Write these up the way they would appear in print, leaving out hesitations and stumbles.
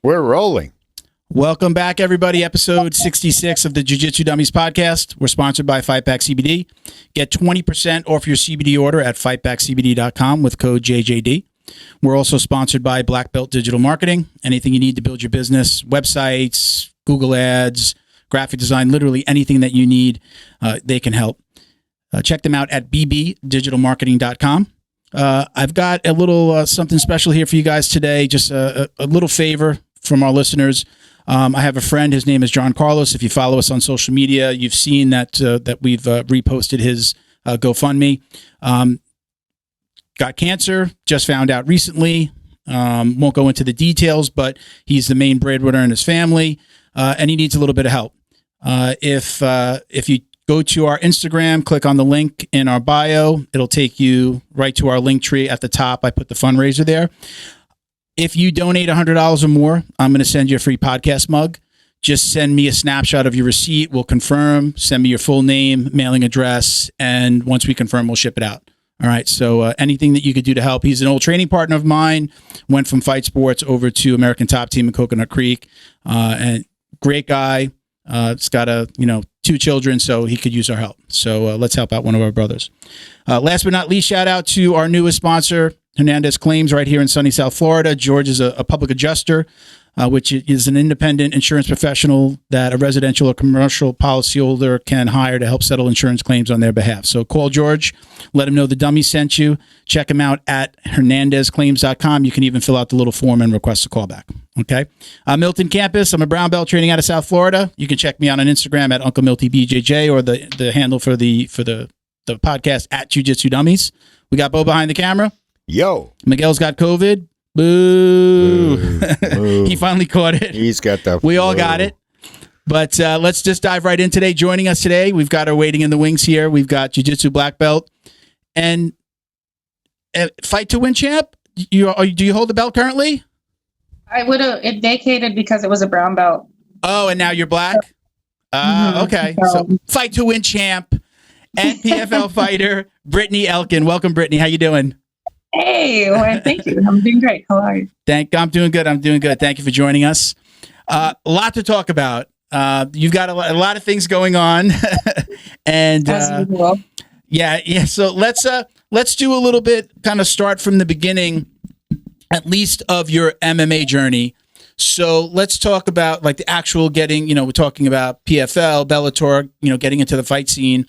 We're rolling. Welcome back, everybody. Episode 66 of the Jiu-Jitsu Dummies Podcast. We're sponsored by Fightback CBD. Get 20% off your CBD order at fightbackcbd.com with code JJD. We're also sponsored by Black Belt Digital Marketing. Anything you need to build your business, websites, Google Ads, graphic design, literally anything that you need, they can help. Check them out at bbdigitalmarketing.com. I've got a little something special here for you guys today, just a little favor from our listeners. I have a friend, his name is John Carlos. If you follow us on social media, you've seen that we've reposted his GoFundMe. Got cancer, just found out recently. Won't go into the details, but he's the main breadwinner in his family, and he needs a little bit of help. If you go to our Instagram, click on the link in our bio, it'll take you right to our link tree at the top. I put the fundraiser there. If you donate $100 or more, I'm going to send you a free podcast mug. Just send me a snapshot of your receipt. We'll confirm. Send me your full name, mailing address, and once we confirm, we'll ship it out. All right. So anything that you could do to help. He's an old training partner of mine. Went from Fight Sports over to American Top Team in Coconut Creek. And great guy. He's got 2 children, so he could use our help. So let's help out one of our brothers. Last but not least, shout out to our newest sponsor, Hernandez Claims, right here in sunny South Florida. George is a public adjuster, which is an independent insurance professional that a residential or commercial policyholder can hire to help settle insurance claims on their behalf. So call George, let him know the dummy sent you. Check him out at hernandezclaims.com. You can even fill out the little form and request a callback. Okay. Milton Campus. I'm a brown belt training out of South Florida. You can check me out on Instagram at Uncle Milty BJJ, or the handle for the podcast at Jiu-Jitsu Dummies. We got Bo behind the camera. Yo. Miguel's got COVID. Boo. Boo. He finally caught it. He's got the We all got it. But let's just dive right in today. Joining us today, we've got our waiting in the wings here. We've got Jiu-Jitsu Black Belt and Fight to Win champ. Do you hold the belt currently? I would have it vacated because it was a brown belt. Oh, and now you're black? Okay. So Fight to Win champ and PFL fighter, Brittney Elkin. Welcome, Brittney. How you doing? Hey, well, thank you. I'm doing great. How are you? I'm doing good. Thank you for joining us. A lot to talk about. You've got a lot of things going on, and as usual. Yeah. So let's do a little bit. Kind of start from the beginning, at least of your MMA journey. So let's talk about like the actual getting. We're talking about PFL, Bellator. Getting into the fight scene.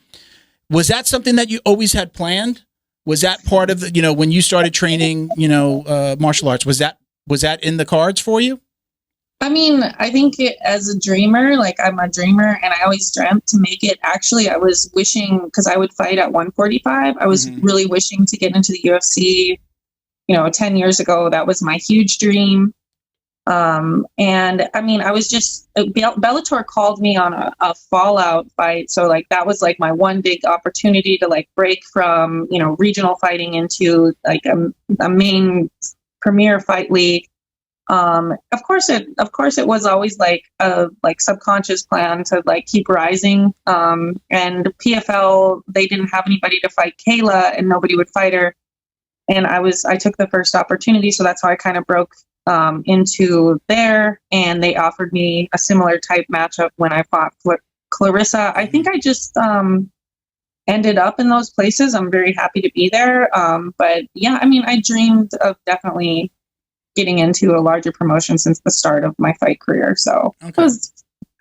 Was that something that you always had planned? Was that part of the, when you started training, martial arts, was that in the cards for you? I mean, I think as a dreamer, like I'm a dreamer and I always dreamt to make it. Actually, I was wishing, because I would fight at 145. I was really wishing to get into the UFC, 10 years ago. That was my huge dream. And I mean, I was just, Bellator called me on a fallout fight. So like, that was like my one big opportunity to like break from, regional fighting into like a main premier fight league. Of course it was always like a subconscious plan to like keep rising. And PFL, they didn't have anybody to fight Kayla and nobody would fight her. And I took the first opportunity. So that's how I kind of broke into there, and they offered me a similar type matchup when I fought Clarissa. I think I just ended up in those places. I'm very happy to be there. But yeah, I mean, I dreamed of definitely getting into a larger promotion since the start of my fight career. So It was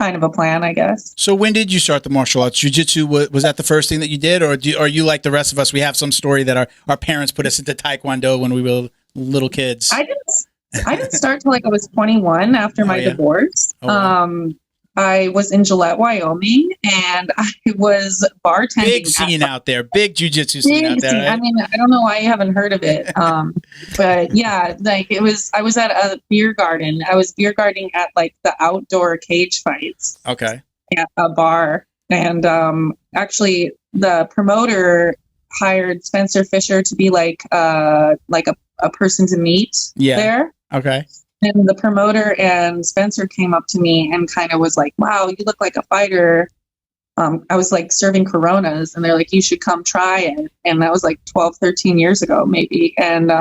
kind of a plan, I guess. So when did you start the martial arts? Jiu-Jitsu, was that the first thing that you did? Or are you like the rest of us? We have some story that our parents put us into Taekwondo when we were little kids. I didn't start till like I was 21 after my divorce. Oh, wow. I was in Gillette, Wyoming, and I was bartending. Big scene out there, big jiu-jitsu scene out there. Right? I mean, I don't know why you haven't heard of it, but yeah, like it was. I was at a beer garden. I was beer gardening at like the outdoor cage fights. Okay. At a bar, and actually, the promoter hired Spencer Fisher to be like a person to meet there. Okay. And the promoter and Spencer came up to me and kind of was like, wow, you look like a fighter. I was like serving Coronas and they're like, you should come try it. And that was like 12, 13 years ago, maybe. And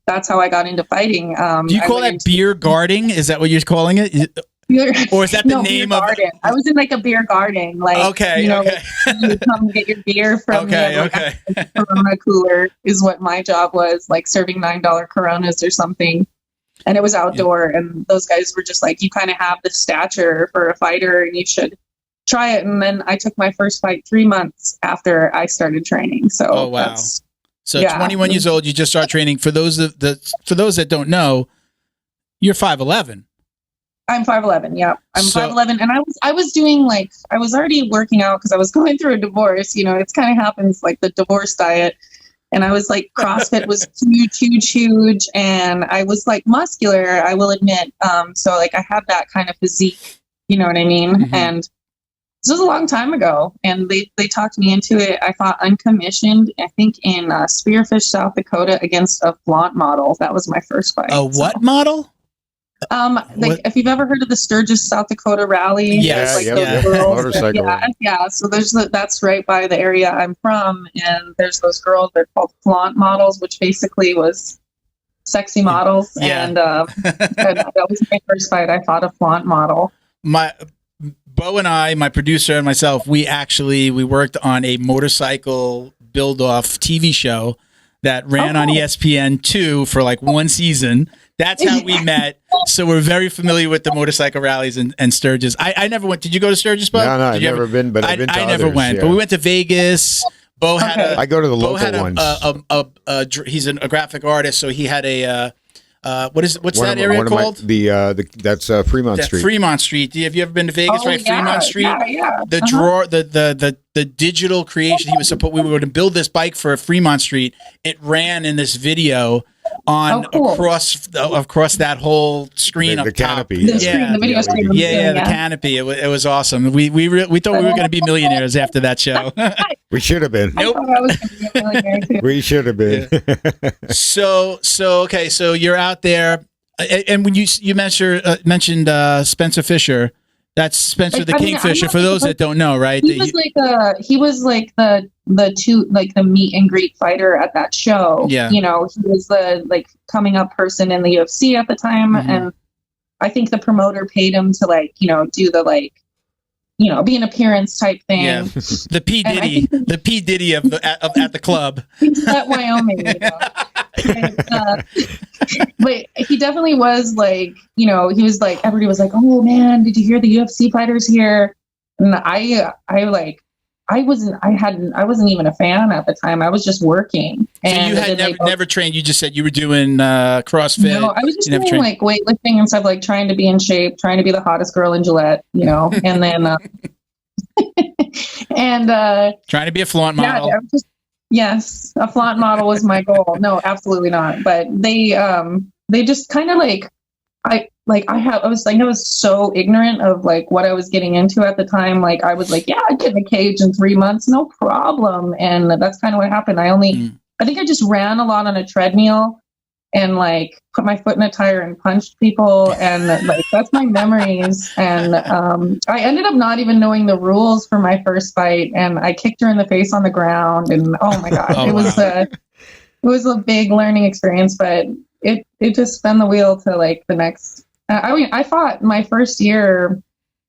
that's how I got into fighting. Do you call that beer guarding? Is that what you're calling it? Or is that the name of it? I was in like a beer garden. Like, okay, you know, okay. you come get your beer from okay. Corona cooler is what my job was, like serving $9 Coronas or something. And it was outdoor. And those guys were just like, you kind of have the stature for a fighter and you should try it. And then I took my first fight 3 months after I started training. So, oh, wow. So 21 years old, you just start training. For those that don't know, you're 5'11". I'm 5'11". Yeah, I'm 5'11", and I was doing like I was already working out because I was going through a divorce. You know, it's kind of happens like the divorce diet, and I was like CrossFit was huge, and I was like muscular. I will admit. So like I have that kind of physique. You know what I mean? Mm-hmm. And this was a long time ago, and they talked me into it. I fought uncommissioned, I think in Spearfish, South Dakota, against a flaunt model. That was my first fight. A what model? Like if you've ever heard of the Sturgis, South Dakota rally, motorcycle. Yeah. So that's right by the area I'm from, and there's those girls. They're called flaunt models, which basically was sexy models. Yeah. And that was my first fight. I fought a flaunt model. Bo and I, my producer and myself, we worked on a motorcycle build-off TV show that ran on ESPN2 for like one season. That's how we met. So we're very familiar with the motorcycle rallies and Sturgis. I never went. Did you go to Sturgis, Bo? No, I've never been, but I've been to I never went, yeah. but we went to Vegas. Bo had I go to the local ones. He's a graphic artist, so he had a what's that area called? That's Fremont Street. Fremont Street. Have you ever been to Vegas? Right, yeah, Fremont Street. Yeah. The drawer, the digital creation. We were going to build this bike for Fremont Street. It ran in this video on across that whole screen the up canopy. top. The video screen. The canopy. It was awesome. We thought we were going to be millionaires after that show. We should have been. Nope. We should have been. Yeah. So okay. So you're out there, and when you mentioned Spencer Fisher, that's Spencer the Kingfisher. For those that don't know, right? He was like the meet and greet fighter at that show. Yeah. You know, he was the like coming up person in the UFC at the time, and I think the promoter paid him to do the be an appearance type thing. Yeah. The P Diddy of at the club. He's at Wyoming. You know? But he definitely was like, he was like, everybody was like, oh man, did you hear the UFC fighters here? And I wasn't even a fan at the time. I was just working. So you had never trained. You just said you were doing CrossFit. No, I was just doing like weightlifting and stuff, like trying to be in shape, trying to be the hottest girl in Gillette, and then trying to be a flaunt model. Yeah, yes, a flaunt model was my goal. No, absolutely not. But they just kind of I was so ignorant of like what I was getting into at the time. Like I was like, yeah, I'd get in a cage in 3 months, no problem. And that's kind of what happened. I think I just ran a lot on a treadmill and like put my foot in a tire and punched people. And like, that's my memories. And I ended up not even knowing the rules for my first fight. And I kicked her in the face on the ground. And oh my God, it was a big learning experience, but it just spun the wheel to like the next. I fought my first year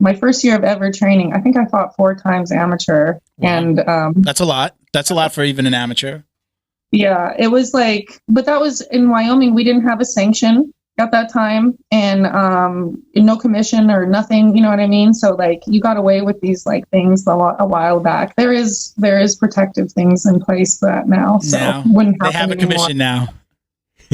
of ever training. I think I fought 4 times amateur. Wow. And that's a lot. That's a lot for even an amateur. Yeah, it was like, but that was in Wyoming. We didn't have a sanction at that time, and no commission or nothing. You know what I mean? So like, you got away with these like things a while back. There is protective things in place that now. So wouldn't happen they have a commission now.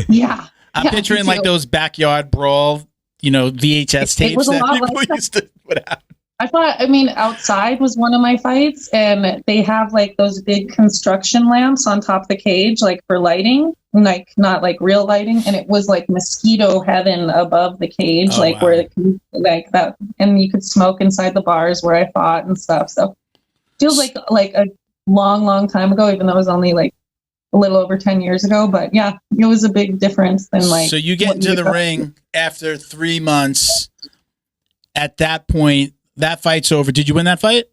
Yeah. I'm picturing like those backyard brawl, VHS tapes that people used to put out. Outside was one of my fights, and they have like those big construction lamps on top of the cage, like for lighting, like not like real lighting. And it was like mosquito heaven above the cage, where like that, and you could smoke inside the bars where I fought and stuff. So feels like a long time ago, even though it was only like a little over 10 years ago. But yeah, it was a big difference than like. So you get into the ring after 3 months. At that point, that fight's over. Did you win that fight?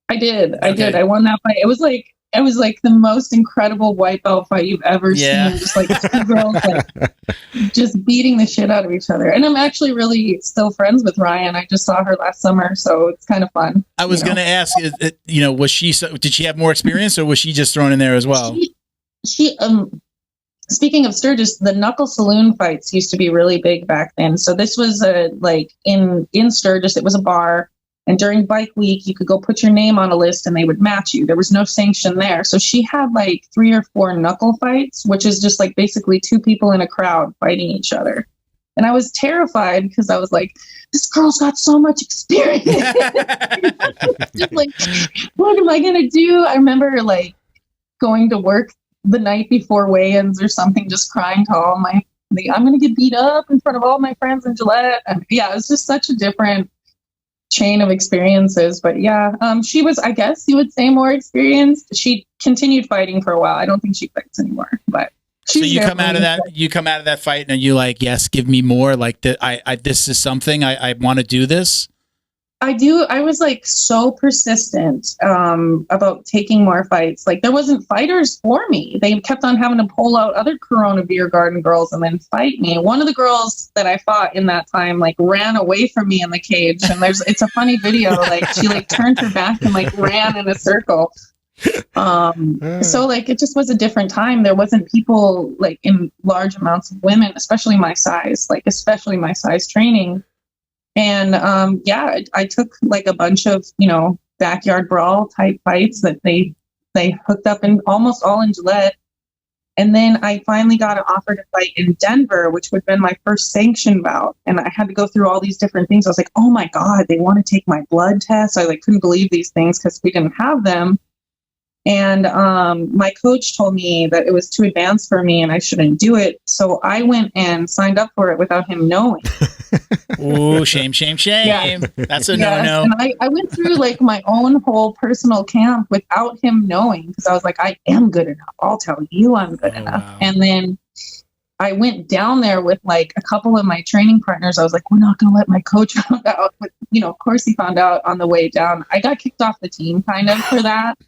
I did. I won that fight. It was like it was like the most incredible white belt fight you've ever seen. Just like two girls like just beating the shit out of each other. And I'm actually really still friends with Ryan. I just saw her last summer, so it's kind of fun. I was going to ask, was she? Did she have more experience, or was she just thrown in there as well? She speaking of Sturgis, the knuckle saloon fights used to be really big back then. So this was like in Sturgis, it was a bar. And during bike week, you could go put your name on a list and they would match you. There was no sanction there. So she had like 3 or 4 knuckle fights, which is just like basically 2 people in a crowd fighting each other. And I was terrified because I was like, this girl's got so much experience. Just like, what am I going to do? I remember like going to work the night before weigh-ins or something, just crying to all I'm going to get beat up in front of all my friends in Gillette. And yeah, it was just such a different chain of experiences. But yeah, she was, I guess you would say, more experienced. She continued fighting for a while. I don't think she fights anymore, but so you come out of that fight and you like, yes, give me more. Like this is something I want to do this. I do. I was like so persistent about taking more fights. Like there wasn't fighters for me. They kept on having to pull out other Corona Beer Garden girls and then fight me. One of the girls that I fought in that time like ran away from me in the cage. And it's a funny video. Like she like turned her back and like ran in a circle. So like it just was a different time. There wasn't people like in large amounts of women, especially my size training. And I took like a bunch of, backyard brawl type fights that they hooked up in almost all in Gillette. And then I finally got an offer to fight in Denver, which would have been my first sanctioned bout. And I had to go through all these different things. I was like, oh my God, they want to take my blood test. I like couldn't believe these things because we didn't have them. And my coach told me that it was too advanced for me and I shouldn't do it. So I went and signed up for it without him knowing. Ooh, shame. Yeah. That's a no-no. And I went through like my own whole personal camp without him knowing because I was like, I am good enough. I'll tell you I'm good enough. Wow. And then I went down there with like a couple of my training partners. I was like, we're not going to let my coach find out. But, of course he found out on the way down. I got kicked off the team kind of for that.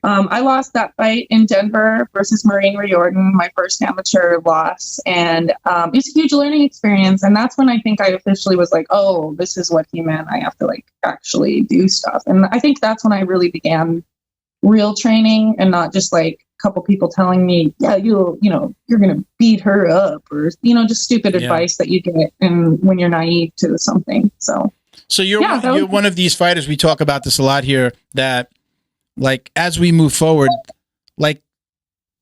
I lost that fight in Denver versus Maureen Riordan, my first amateur loss. And it's a huge learning experience. And that's when I think I officially was like, oh, this is what he meant. I have to like actually do stuff. And I think that's when I really began real training and not just like a couple people telling me, yeah, you're going to beat her up or, just stupid advice that you get when you're naive to something. So you're one of these fighters. We talk about this a lot here that, like, as we move forward, like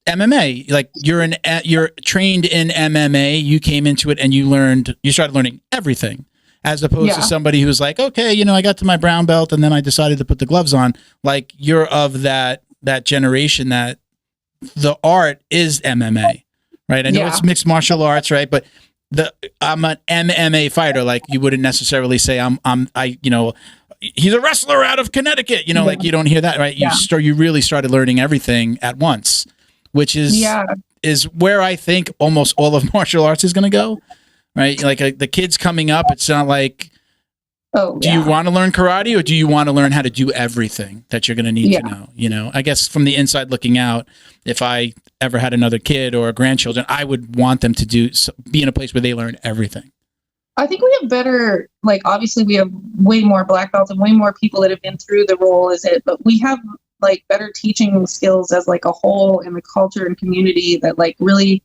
MMA, like you're trained in MMA, you came into it and you started learning everything as opposed to somebody who's like, okay, I got to my brown belt and then I decided to put the gloves on. Like you're of that generation that the art is MMA, right? I know it's mixed martial arts, right? But I'm an MMA fighter. Like you wouldn't necessarily say he's a wrestler out of Connecticut, like you don't hear that, right? You really started learning everything at once, which is where I think almost all of martial arts is going to go, right? Like the kids coming up, it's not like, do you want to learn karate or do you want to learn how to do everything that you're going to need to know? I guess from the inside looking out, if I ever had another kid or grandchildren, I would want them to be in a place where they learn everything. I think we have better, like, obviously we have way more black belts and way more people that have been through the role but we have like better teaching skills as like a whole in the culture and community that like really,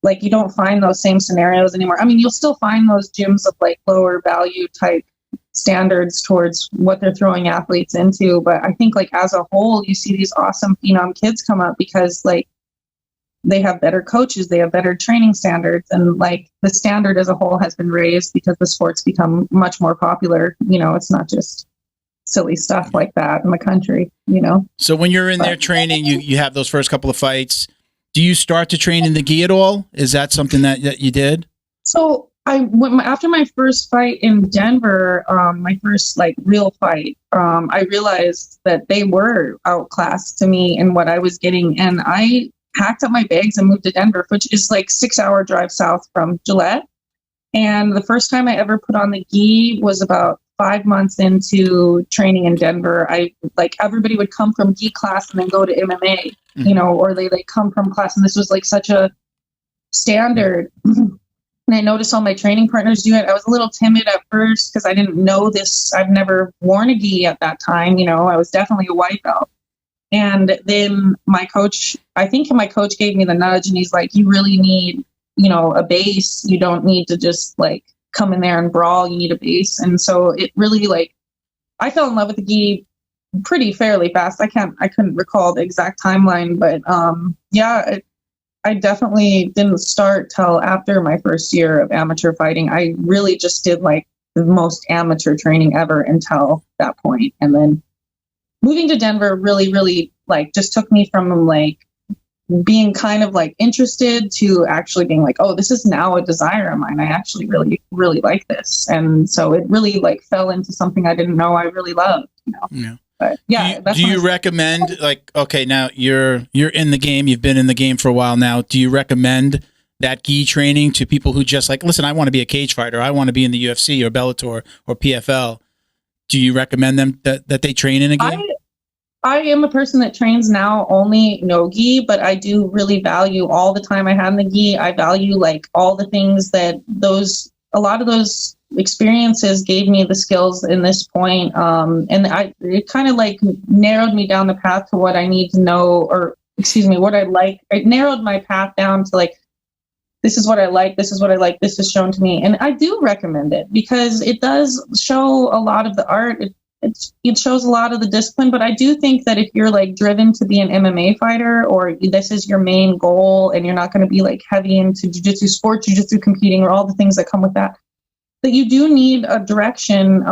like you don't find those same scenarios anymore. I mean, you'll still find those gyms of like lower value type standards towards what they're throwing athletes into. But I think like as a whole, you see these awesome phenom kids come up because like, they have better coaches, they have better training standards, and like the standard as a whole has been raised because the sport's become much more popular. It's not just silly stuff like that in the country, So when you're in there training, you have those first couple of fights. Do you start to train in the gi at all? Is that something that you did? So after my first fight in Denver, my first like real fight, I realized that they were outclassed to me in what I was getting, and I packed up my bags and moved to Denver, which is like 6-hour drive south from Gillette. And the first time I ever put on the gi was about 5 months into training in Denver, everybody would come from gi class and then go to MMA, you know, or they come from class, and this was like such a standard. And I noticed all my training partners do it. I was a little timid at first because I didn't know this. I've never worn a gi at that time. You know, I was definitely a white belt. And then I think my coach gave me the nudge, and he's like, you really need, you know, a base. You don't need to just like come in there and brawl. You need a base. And so it really I fell in love with the gi pretty fairly fast. I couldn't recall the exact timeline, but I definitely didn't start till after my first year of amateur fighting. I really just did like the most amateur training ever until that point. And then moving to Denver really, really just took me from being kind of interested to actually being like, oh, this is now a desire of mine. I actually really, really like this. And so it really fell into something I didn't know I really loved, you know? Yeah. But yeah. Do you recommend okay, now you're in the game, you've been in the game for a while now. Do you recommend that gi training to people who just listen, I want to be a cage fighter. I want to be in the UFC or Bellator or PFL. Do you recommend them that they train in a gi? I am a person that trains now only no gi, but I do really value all the time I had in the gi. I value all the things that a lot of those experiences gave me the skills in this point. And it kind of narrowed me down the path to what I need to know, or excuse me, what I like. It narrowed my path down to this is what I like. This is what I like. This is shown to me. And I do recommend it because it does show a lot of the art. It shows a lot of the discipline, but I do think that if you're driven to be an MMA fighter, or this is your main goal, and you're not going to be heavy into jiu-jitsu, sport jiu-jitsu competing, or all the things that come with that you do need a direction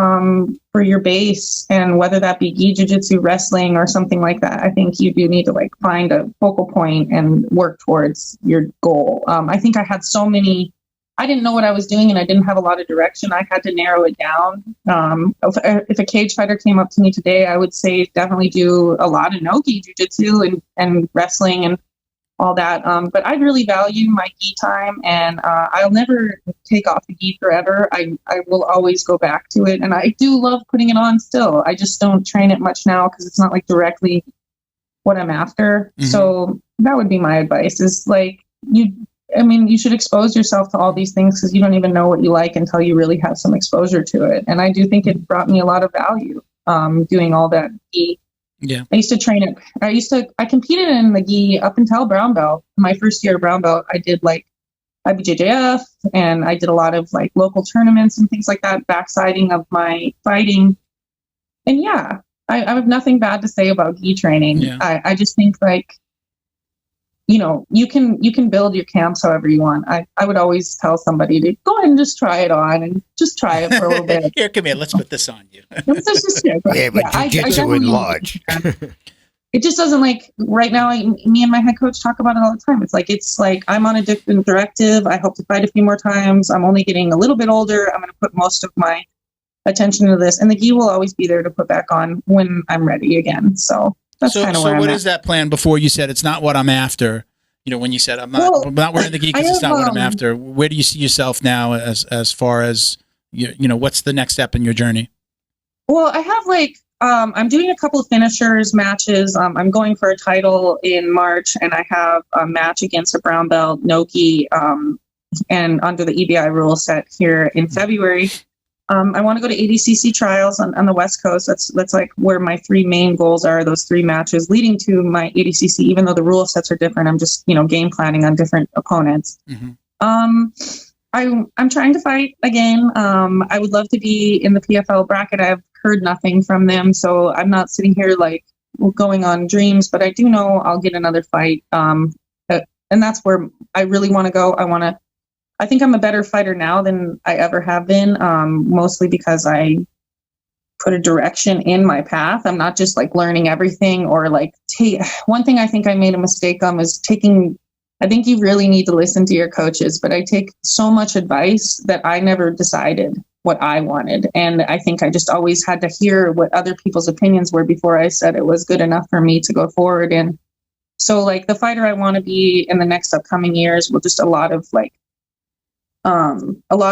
for your base, and whether that be gi, jiu-jitsu, wrestling, or something like that. I think you do need to find a focal point and work towards your goal. I think I had I didn't know what I was doing, and I didn't have a lot of direction. I had to narrow it down. If a cage fighter came up to me today, I would say definitely do a lot of no-gi jiu-jitsu and wrestling and all that. But I really value my gi time, and I'll never take off the gi forever. I will always go back to it, and I do love putting it on still. I just don't train it much now because it's not directly what I'm after. Mm-hmm. So that would be my advice is you should expose yourself to all these things because you don't even know what you like until you really have some exposure to it. And I do think it brought me a lot of value doing all that gi. Yeah. I used to train it. I competed in the gi up until brown belt. My first year of brown belt, I did IBJJF, and I did a lot of local tournaments and things like that, backsiding of my fighting. And yeah, I have nothing bad to say about gi training. Yeah. I just think you can build your camps however you want. I would always tell somebody to go ahead and just try it on and just try it for a little bit. Here, come here. Let's put this on you. Jiu-jitsu in large. It just doesn't right now. Me and my head coach talk about it all the time. It's I'm on a different directive. I hope to fight a few more times. I'm only getting a little bit older. I'm going to put most of my attention to this, and the gi will always be there to put back on when I'm ready again. So. So what is that plan? Before you said it's not what I'm after, when you said I'm not wearing the gi because it's not what I'm after. Where do you see yourself now as far as what's the next step in your journey? Well, I have I'm doing a couple of finishers matches. I'm going for a title in March, and I have a match against a brown belt no gi, and under the EBI rule set here in February. I want to go to ADCC trials on the West Coast. That's where my three main goals are, those three matches leading to my ADCC, even though the rule sets are different. I'm just, game planning on different opponents. Mm-hmm. I'm trying to fight again. I would love to be in the PFL bracket. I've heard nothing from them, so I'm not sitting here going on dreams, but I do know I'll get another fight. And that's where I really want to go. I think I'm a better fighter now than I ever have been, mostly because I put a direction in my path. I'm not just learning everything or one thing I think I made a mistake on was I think you really need to listen to your coaches, but I take so much advice that I never decided what I wanted. And I think I just always had to hear what other people's opinions were before I said it was good enough for me to go forward. And so the fighter I want to be in the next upcoming years will just a lot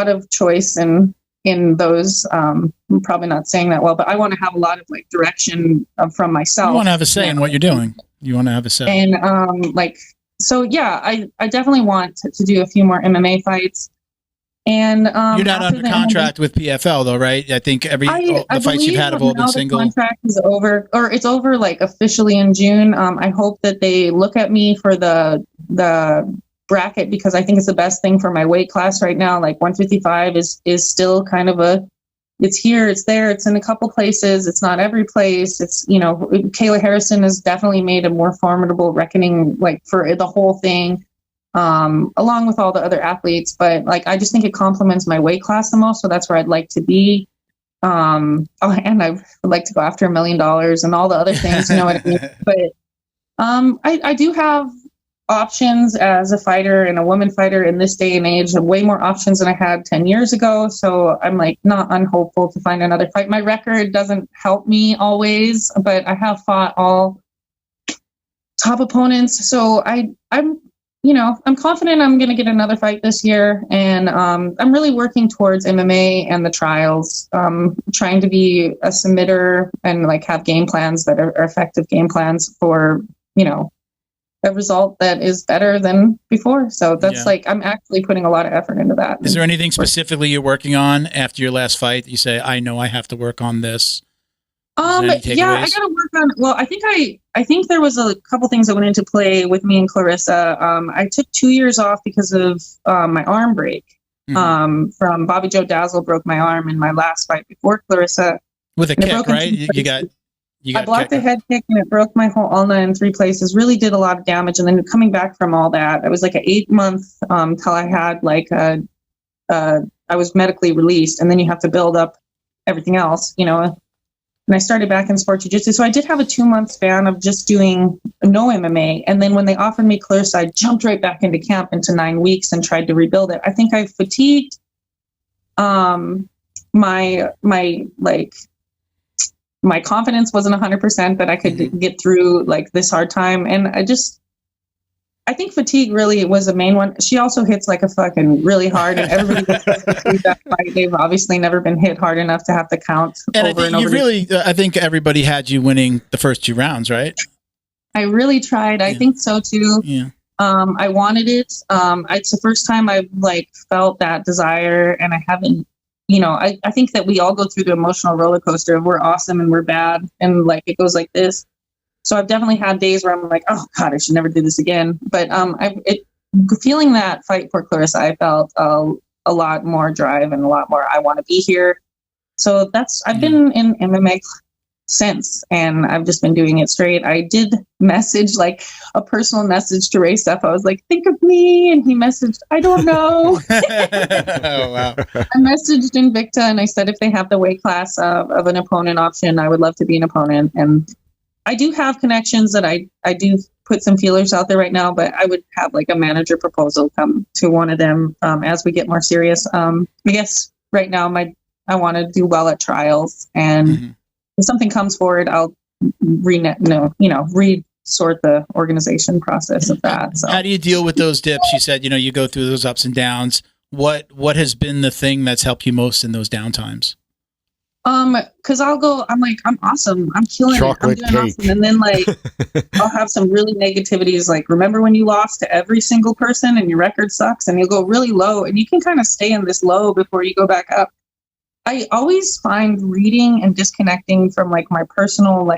of choice and in those. I'm probably not saying that well, but I want to have a lot of like direction from myself. You want to have a say in what you're doing. You want to have a say. And so yeah, I definitely want to do a few more MMA fights. And you're not under contract with PFL though, right? I think the fights you've had have all been single. The contract is over, or it's over like officially in June. I hope that they look at me for the bracket, because I think it's the best thing for my weight class right now. Like 155 is still kind of it's here, it's there, it's in a couple places, it's not every place. It's, Kayla Harrison has definitely made a more formidable reckoning, like for the whole thing. Along with all the other athletes, but like I just think it complements my weight class the most, so that's where I'd like to be. And I would like to go after $1 million and all the other things, you know what I mean? But I do have options as a fighter and a woman fighter in this day and age, way more options than I had 10 years ago. So I'm like not unhopeful to find another fight. My record doesn't help me always, but I have fought all top opponents, so I'm confident I'm going to get another fight this year, and I'm really working towards MMA and the trials, trying to be a submitter and like have game plans that are effective game plans for, a result that is better than before. So that's I'm actually putting a lot of effort into that. Is there anything specifically you're working on after your last fight that you say, I know I have to work on this? I gotta work on. Well, I think there was a couple things that went into play with me and Clarissa. I took 2 years off because of my arm break. From Bobby Joe Dazzle broke my arm in my last fight before Clarissa with a kick, right? I blocked a head kick and it broke my whole ulna in 3 places. Really did a lot of damage. And then coming back from all that, it was like an 8-month till I had I was medically released, and then you have to build up everything else, And I started back in sport jiu-jitsu. So I did have a 2-month span of just doing no MMA. And then when they offered me Clarissa, I jumped right back into camp into 9 weeks and tried to rebuild it. I think I fatigued my confidence wasn't 100% that I could get through like this hard time. And I think fatigue really was a main one. She also hits like a fucking really hard, and everybody gets that fight. They've obviously never been hit hard enough to have to count over and over. I think everybody had you winning the first 2 rounds, right? I really tried. Yeah. I think so too. Yeah. I wanted it. It's the first time I've felt that desire, and I haven't. I think that we all go through the emotional roller coaster of we're awesome and we're bad, and it goes like this. So I've definitely had days where I'm like, oh God, I should never do this again. But feeling that fight for Clarissa, I felt a lot more drive and a lot more I want to be here. So I've been in MMA since, and I've just been doing it straight. I did message a personal message to Ray Steph. I was like, think of me. And he messaged, I don't know. Oh, wow. I messaged Invicta and I said, if they have the weight class of an opponent option, I would love to be an opponent. And I do have connections that I do put some feelers out there right now, but I would have a manager proposal come to one of them as we get more serious. I guess right now I want to do well at trials, and if something comes forward, I'll sort the organization process of that. So how do you deal with those dips? You said, you go through those ups and downs. What has been the thing that's helped you most in those downtimes? Cause I'm awesome. I'm killing Chocolate it. I'm doing cake. awesome. And then I'll have some really negativities. Remember when you lost to every single person and your record sucks, and you'll go really low, and you can kind of stay in this low before you go back up. I always find reading and disconnecting from my personal,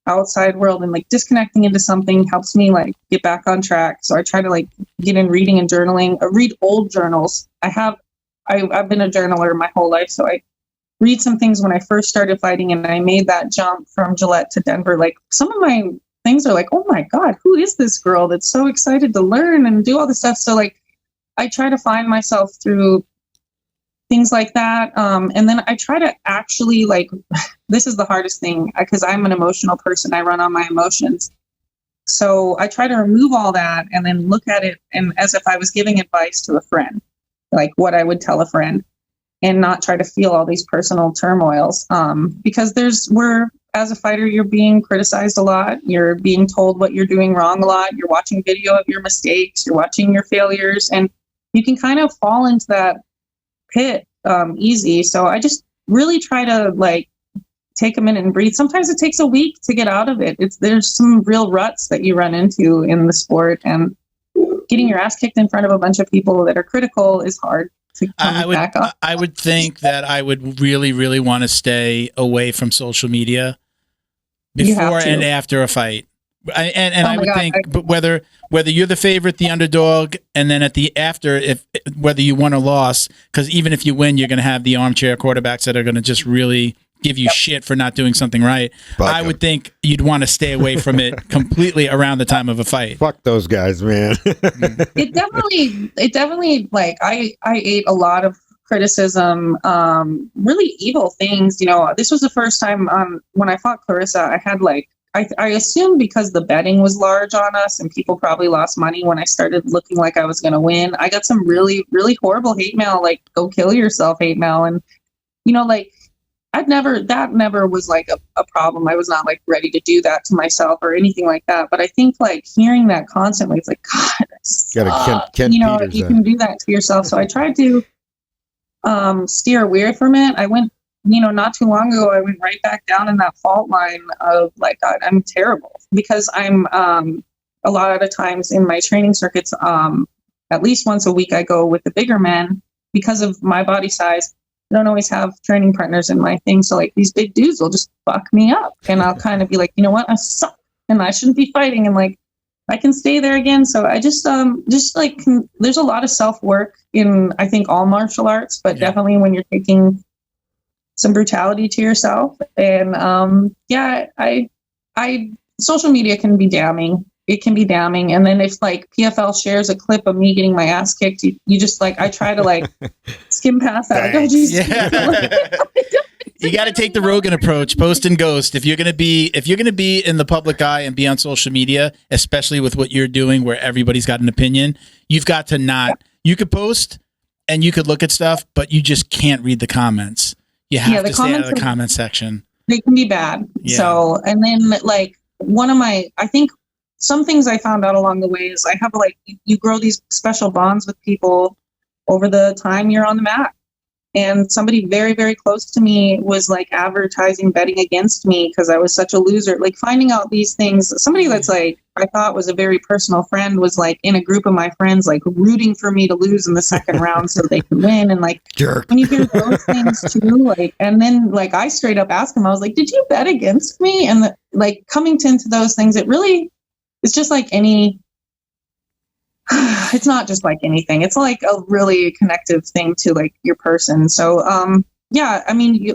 outside world, and disconnecting into something helps me get back on track. So I try to get in reading and journaling. I read old journals. I've been a journaler my whole life. So I read some things when I first started fighting, and I made that jump from Gillette to Denver. Some of my things are oh my God, who is this girl that's so excited to learn and do all this stuff? So I try to find myself through things like that. And then I try to actually this is the hardest thing because I'm an emotional person. I run on my emotions. So I try to remove all that and then look at it and as if I was giving advice to a friend, what I would tell a friend, and not try to feel all these personal turmoils. Because as a fighter, you're being criticized a lot. You're being told what you're doing wrong a lot. You're watching video of your mistakes. You're watching your failures, and you can kind of fall into that pit easy. So I just really try to like take a minute and breathe. Sometimes it takes a week to get out of it. There's some real ruts that you run into in the sport, and getting your ass kicked in front of a bunch of people that are critical is hard to come back up. I would think that I would really, really want to stay away from social media before and after a fight. I would think, but whether you're the favorite, the underdog, and then at the after, whether you won or lost, because even if you win, you're going to have the armchair quarterbacks that are going to just really give you shit for not doing something right. I would think you'd want to stay away from it completely around the time of a fight. Fuck those guys, man. It definitely like I ate a lot of criticism, really evil things. You know, this was the first time when I fought Clarissa, I had like, I assumed because the betting was large on us and people probably lost money when I started looking like I was going to win. I got some really, really horrible hate mail, like go kill yourself hate mail. And, you know, like that never was like a problem. I was not like ready to do that to myself or anything like that. But I think like hearing that constantly, it's like, God, you know, you can do that to yourself. So I tried to steer away from it. I went, you know, not too long ago, I went right back down in that fault line of like, God, I'm terrible, because I'm a lot of the times in my training circuits, at least once a week, I go with the bigger men because of my body size. I don't always have training partners in my thing. So like these big dudes will just fuck me up, and I'll kind of be like, you know what, I suck and I shouldn't be fighting. And like, I can stay there again. So I just like, there's a lot of self-work in, I think, all martial arts, but definitely when you're taking some brutality to yourself. And I social media can be damning. It can be damning. And then if like PFL shares a clip of me getting my ass kicked, you just like, I try to like skim past that. Like, oh, geez. You got to take the Rogan approach, post and ghost. If you're going to be in the public eye and be on social media, especially with what you're doing where everybody's got an opinion, you've got to not, you could post and you could look at stuff, but you just can't read the comments. You have to stay out of the comment section. They can be bad. Yeah. So, and then like I think some things I found out along the way is I have like, you grow these special bonds with people over the time you're on the mat. And somebody very, very close to me was like advertising betting against me because I was such a loser. Like finding out these things, somebody that's like, I thought was a very personal friend was like in a group of my friends, like rooting for me to lose in the second round so they could win. And like, jerk. When you hear those things too, like, and then like I straight up asked him, I was like, did you bet against me? And like coming into those things, it's just like it's not just like anything. It's like a really connective thing to like your person. So, I mean,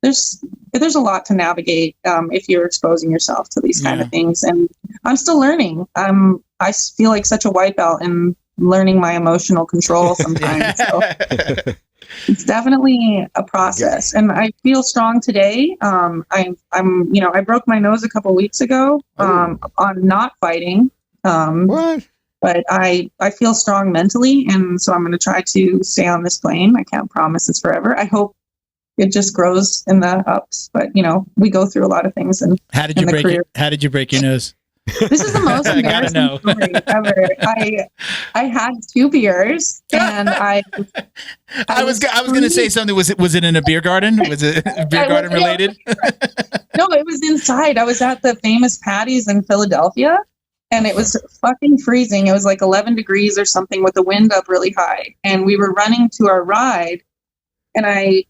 there's a lot to navigate if you're exposing yourself to these kind of things. And I'm still learning. I feel like such a white belt in learning my emotional control sometimes. So it's definitely a process, and I feel strong today. I broke my nose a couple weeks ago on not fighting. What? But I feel strong mentally, and so I'm going to try to stay on this plane. I can't promise it's forever. I hope it just grows in the ups, but you know, we go through a lot of things. And how did you break your nose? This is the most embarrassing story ever. I had 2 beers, and I was going to say something. Was it in a beer garden? Was it beer garden related? No, it was inside. I was at the famous Patty's in Philadelphia. And it was fucking freezing. It was like 11 degrees or something with the wind up really high. And we were running to our ride, and I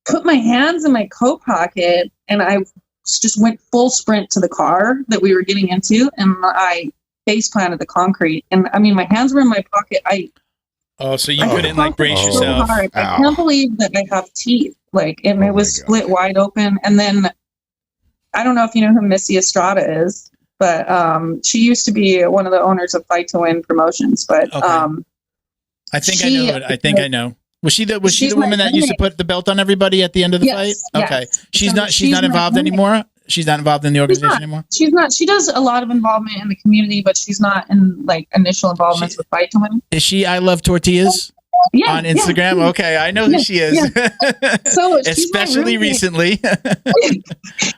put my hands in my coat pocket, and I just went full sprint to the car that we were getting into, and I face planted the concrete. And I mean, my hands were in my pocket. So you couldn't like brace yourself. I can't believe that I have teeth. Like, and it was split wide open. And then I don't know if you know who Missy Estrada is. But she used to be one of the owners of Fight to Win Promotions. But I think I know. Was she the woman that used to put the belt on everybody at the end of the fight? Okay, yes. She's not involved anymore. She's not involved in the organization anymore. She's not. She does a lot of involvement in the community, but she's not in like initial involvements with Fight to Win. Is she? I Love Tortillas. On Instagram. Yeah. Okay, I know who she is. Yeah. So especially recently.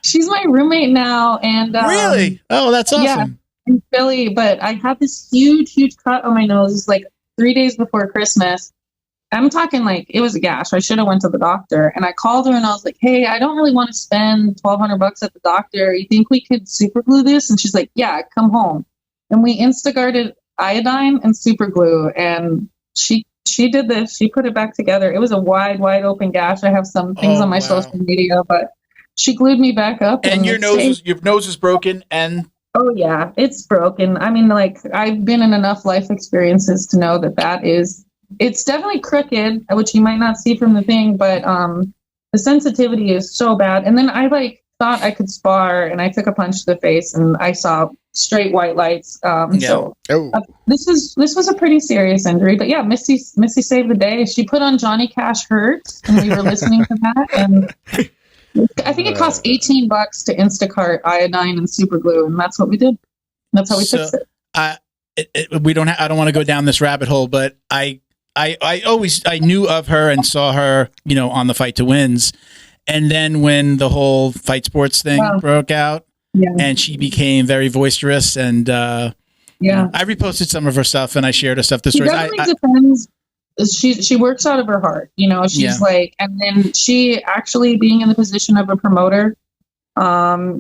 She's my roommate now, and really? Oh, that's awesome. Yeah, in Philly. But I had this huge cut on my nose like 3 days before Christmas, I'm talking like it was a gash. I should have went to the doctor, and I called her and I was like, "Hey, I don't really want to spend $1,200 at the doctor. You think we could super glue this?" And she's like, "Yeah, come home." And we Instacarted iodine and super glue, and she did this. She put it back together. It was a wide open gash. I have some things on my social media, but she glued me back up. And your nose is broken, and oh yeah, it's broken. I mean, like, I've been in enough life experiences to know that it's definitely crooked, which you might not see from the thing, but the sensitivity is so bad. And then I thought I could spar, and I took a punch to the face, and I saw straight white lights. So this was a pretty serious injury. But yeah, Missy saved the day. She put on Johnny Cash Hurts, and we were listening to that, and I think it cost $18 to Instacart iodine and super glue, and that's what we did. That's how we fixed it. I don't want to go down this rabbit hole, but I knew of her and saw her, on the Fight to Wins. And then when the whole fight sports thing broke out, and she became very boisterous, and I reposted some of her stuff and I shared her stuff. The stories. It definitely depends. She works out of her heart, she's like, and then she actually being in the position of a promoter,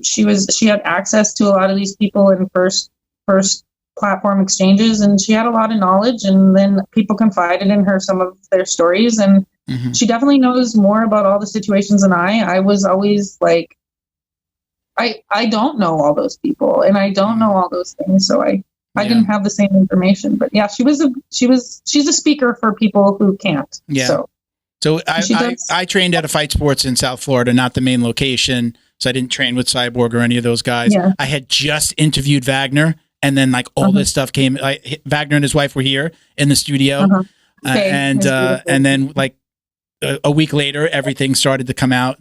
she had access to a lot of these people in first platform exchanges, and she had a lot of knowledge, and then people confided in her some of their stories, and she definitely knows more about all the situations than I was always like, I don't know all those people, and I don't know all those things, so I didn't have the same information. But yeah, she's a speaker for people who can't. Yeah. So I trained at a Fight Sports in South Florida, not the main location, so I didn't train with Cyborg or any of those guys. Yeah. I had just interviewed Wagner, and then like all this stuff came. Wagner and his wife were here in the studio, and then like a week later, everything started to come out,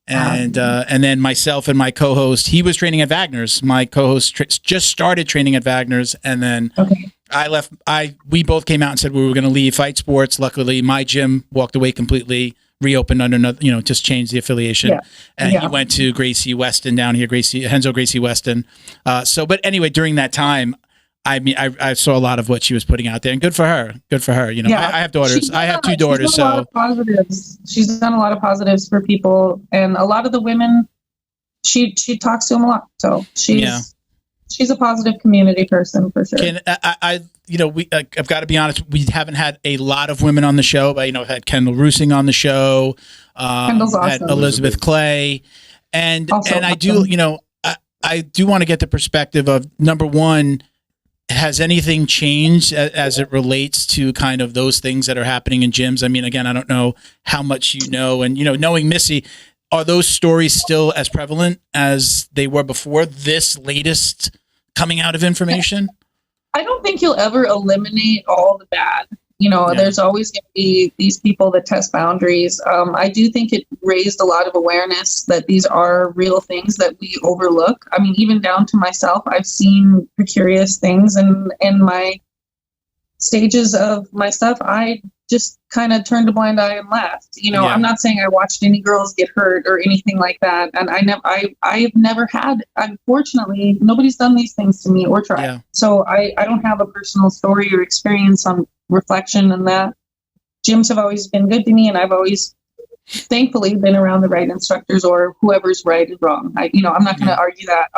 and then myself and my co-host, he was training at Wagner's. My co-host just started training at Wagner's, and then I left. We both came out and said we were going to leave Fight Sports. Luckily, my gym walked away completely, reopened under another, just changed the affiliation, and he went to Gracie Weston down here, Renzo Gracie Weston. But anyway, during that time, I mean, I saw a lot of what she was putting out there, and good for her. I have daughters. I have two daughters. She's done a lot of positives. She's done a lot of positives for people, and a lot of the women, she talks to them a lot. So she's a positive community person for sure. I've got to be honest. We haven't had a lot of women on the show, but I've had Kendall Roosing on the show. Kendall's awesome. Had Elizabeth Clay, and I do, I do want to get the perspective of, number one, has anything changed as it relates to kind of those things that are happening in gyms? I mean, again, I don't know how much you know, and knowing Missy, are those stories still as prevalent as they were before this latest coming out of information? I don't think you'll ever eliminate all the bad. There's always going to be these people that test boundaries. I do think it raised a lot of awareness that these are real things that we overlook. I mean, even down to myself, I've seen precarious things, and in my stages of my stuff, I just kind of turned a blind eye and left. I'm not saying I watched any girls get hurt or anything like that. And I've never had, unfortunately, nobody's done these things to me or tried. Yeah. So I don't have a personal story or experience on reflection, and that gyms have always been good to me, and I've always thankfully been around the right instructors, or whoever's right is wrong. I'm not going to argue that.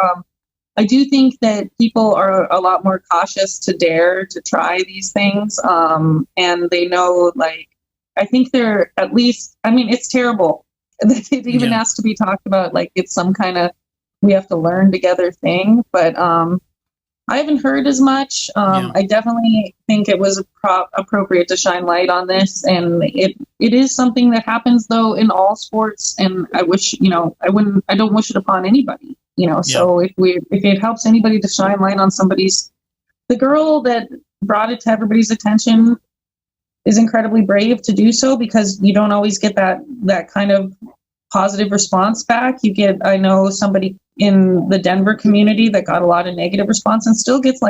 I do think that people are a lot more cautious to dare to try these things. And they know, I think they're at least, it's terrible that it even has to be talked about. Like it's some kind of, we have to learn together thing, but, I haven't heard as much. I definitely think it was appropriate to shine light on this, and it is something that happens though in all sports. And I wish, I don't wish it upon anybody, So if it helps anybody to shine light on the girl that brought it to everybody's attention is incredibly brave to do so, because you don't always get that kind of positive response back. I know somebody in the Denver community that got a lot of negative response and still gets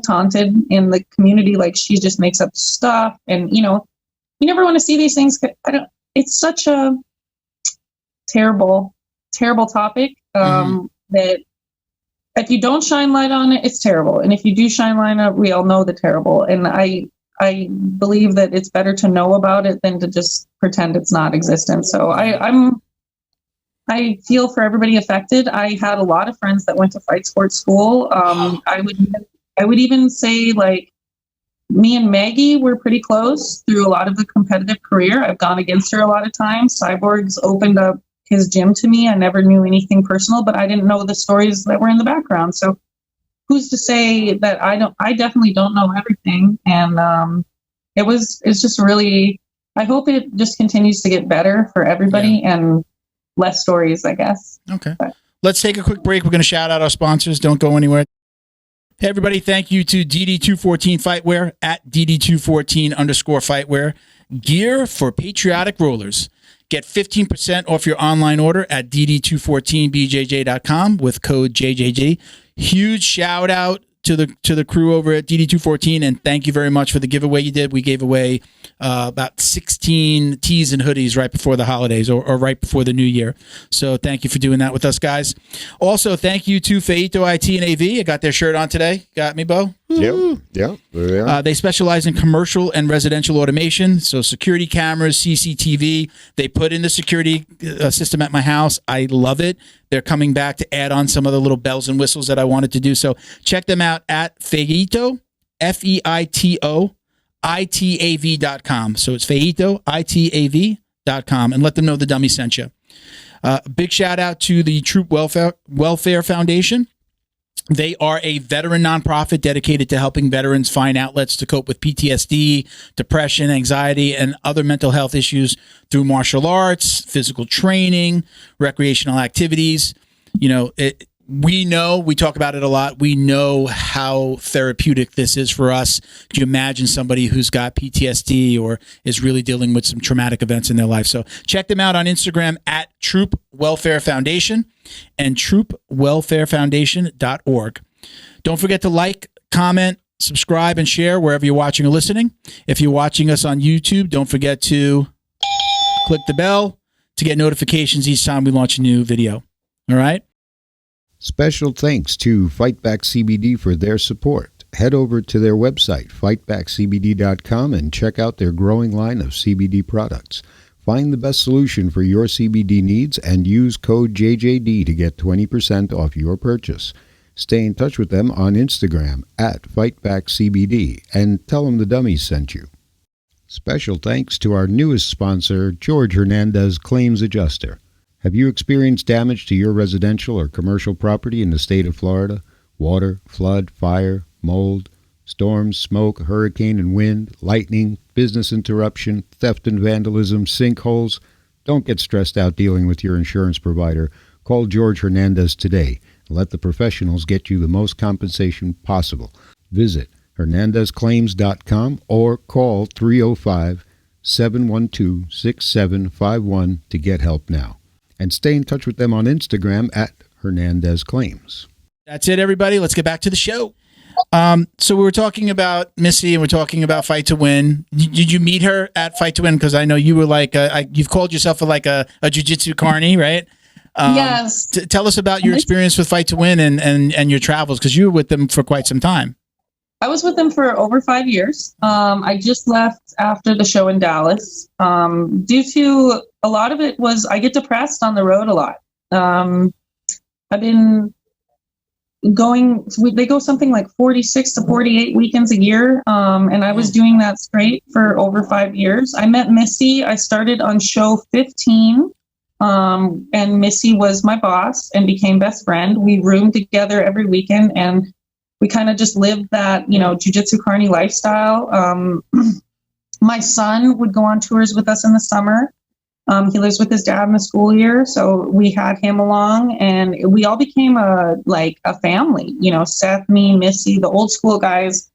taunted in the community, like she just makes up stuff. And you never want to see these things. It's such a terrible topic that if you don't shine light on it, it's terrible. And if you do shine light on it, we all know the terrible. And I I believe that it's better to know about it than to just pretend it's not existent. So I feel for everybody affected. I had a lot of friends that went to fight sports school. I would even say, like, me and Maggie were pretty close through a lot of the competitive career. I've gone against her a lot of times. Cyborg's opened up his gym to me. I never knew anything personal, but I didn't know the stories that were in the background. So who's to say that I definitely don't know everything. And it's just really, I hope it just continues to get better for everybody and less stories, I guess. Okay. But let's take a quick break. We're going to shout out our sponsors. Don't go anywhere. Hey, everybody. Thank you to DD214 Fightwear at DD214_Fightwear. Gear for patriotic rollers. Get 15% off your online order at DD214BJJ.com with code JJD. Huge shout out to the crew over at DD214, and thank you very much for the giveaway you did. We gave away about 16 tees and hoodies right before the holidays or right before the new year. So thank you for doing that with us, guys. Also, thank you to Feito IT and AV. I got their shirt on today. Got me, Bo? Yep. They specialize in commercial and residential automation, so security cameras, CCTV. They put in the security system at my house. I love it. They're coming back to add on some of the little bells and whistles that I wanted to do. So check them out at Feito, Feito, ITAV.com. So it's Feito, ITAV.com, and let them know the dummy sent you. Big shout out to the Troop Welfare Foundation. They are a veteran nonprofit dedicated to helping veterans find outlets to cope with PTSD, depression, anxiety, and other mental health issues through martial arts, physical training, recreational activities. You know, we talk about it a lot. We know how therapeutic this is for us. Could you imagine somebody who's got PTSD or is really dealing with some traumatic events in their life? So check them out on Instagram at Troop Welfare Foundation and troopwelfarefoundation.org. Don't forget to like, comment, subscribe, and share wherever you're watching or listening. If you're watching us on YouTube, don't forget to click the bell to get notifications each time we launch a new video. All right? Special thanks to Fightback CBD for their support. Head over to their website, fightbackcbd.com, and check out their growing line of CBD products. Find the best solution for your CBD needs and use code JJD to get 20% off your purchase. Stay in touch with them on Instagram at FightbackCBD and tell them the dummies sent you. Special thanks to our newest sponsor, George Hernandez Claims Adjuster. Have you experienced damage to your residential or commercial property in the state of Florida? Water, flood, fire, mold, storms, smoke, hurricane and wind, lightning, business interruption, theft and vandalism, sinkholes? Don't get stressed out dealing with your insurance provider. Call George Hernandez today and let the professionals get you the most compensation possible. Visit hernandezclaims.com or call 305-712-6751 to get help now. And stay in touch with them on Instagram at Hernandez Claims. That's it, everybody. Let's get back to the show. So we were talking about Missy and we're talking about Fight to Win. Did you meet her at Fight to Win? Because I know you were like, you've called yourself like a Jiu-Jitsu carny, right? Yes. Tell us about your experience with Fight to Win and your travels, because you were with them for quite some time. I was with them for over 5 years. I just left after the show in Dallas. Due to a lot of it was I get depressed on the road a lot. I've been they go something like 46 to 48 weekends a year. And I was doing that straight for over 5 years. I met Missy. I started on show 15. And Missy was my boss and became best friend. We roomed together every weekend and we kind of just lived that, Jiu-Jitsu carny lifestyle. My son would go on tours with us in the summer. He lives with his dad in the school year, so we had him along, and we all became a family. Seth, me, Missy, the old school guys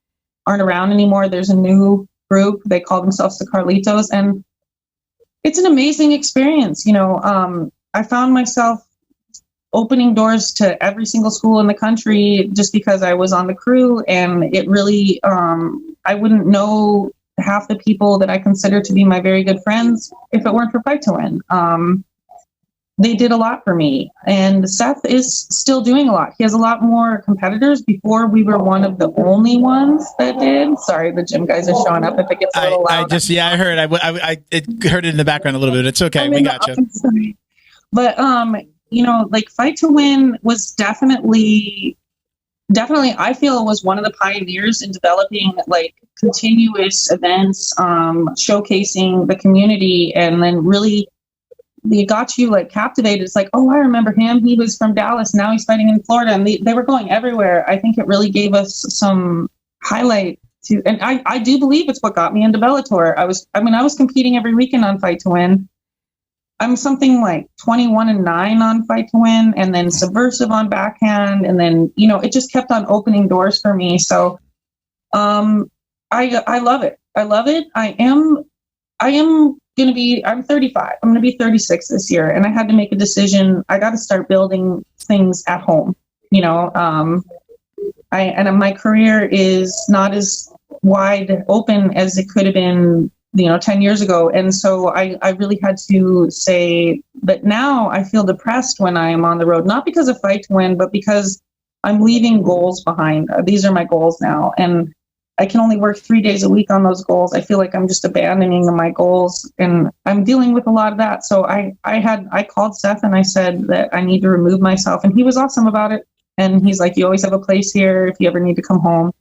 aren't around anymore. There's a new group. They call themselves the Carlitos, and it's an amazing experience. I found myself opening doors to every single school in the country just because I was on the crew, and it really, I wouldn't know half the people that I consider to be my very good friends if it weren't for Fight to Win. they did a lot for me. And Seth is still doing a lot. He has a lot more competitors. Before, we were one of the only ones that did. Sorry, the gym guys are showing up if it gets a little loud. I heard. I heard it in the background a little bit. It's okay. We got you. But, like Fight to Win was definitely, I feel it was one of the pioneers in developing like continuous events, showcasing the community, and then really they got you like captivated. It's like, oh, I remember him. He was from Dallas. Now he's fighting in Florida, and they were going everywhere. I think it really gave us some highlight to, and I do believe it's what got me into Bellator. I was competing every weekend on Fight to Win. I'm something like 21-9 on Fight to Win, and then Subversive on Backhand, and then it just kept on opening doors for me. So, I love it. I love it. I'm 35. I'm going to be 36 this year. And I had to make a decision. I got to start building things at home. My career is not as wide open as it could have been, 10 years ago. And so I really had to say that now I feel depressed when I am on the road, not because of Fight to Win, but because I'm leaving goals behind. These are my goals now. And I can only work 3 days a week on those goals. I feel like I'm just abandoning my goals, and I'm dealing with a lot of that. So I called Seth and I said that I need to remove myself, and he was awesome about it. And he's like, you always have a place here if you ever need to come home.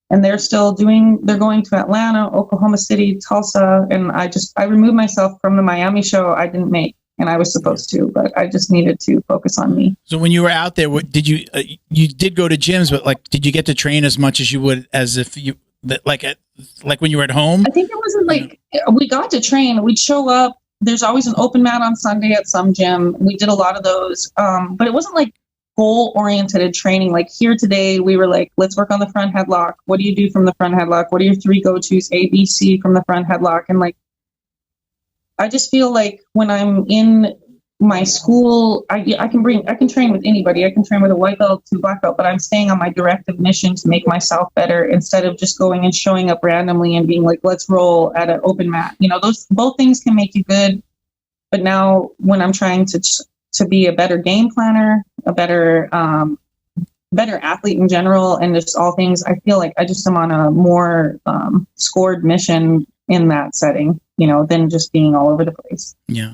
And they're going to Atlanta, Oklahoma City, Tulsa. And I removed myself from the Miami show I didn't make, and I was supposed to, but I just needed to focus on me. So when you were out there, did you did go to gyms, but like, did you get to train as much as you would as if you like when you were at home? I think it wasn't like we got to train. We'd show up. There's always an open mat on Sunday at some gym. We did a lot of those, but it wasn't like goal-oriented training. Like here today, we were like, let's work on the front headlock. What do you do from the front headlock? What are your 3 go-tos, A, B, C from the front headlock? And like, I just feel like when I'm in my school, I can train with anybody. I can train with a white belt to black belt, but I'm staying on my directive mission to make myself better instead of just going and showing up randomly and being like, let's roll at an open mat. Those both things can make you good. But now when I'm trying to be a better game planner, a better athlete in general, and just all things, I feel like I just am on a more scored mission in that setting, than just being all over the place. Yeah.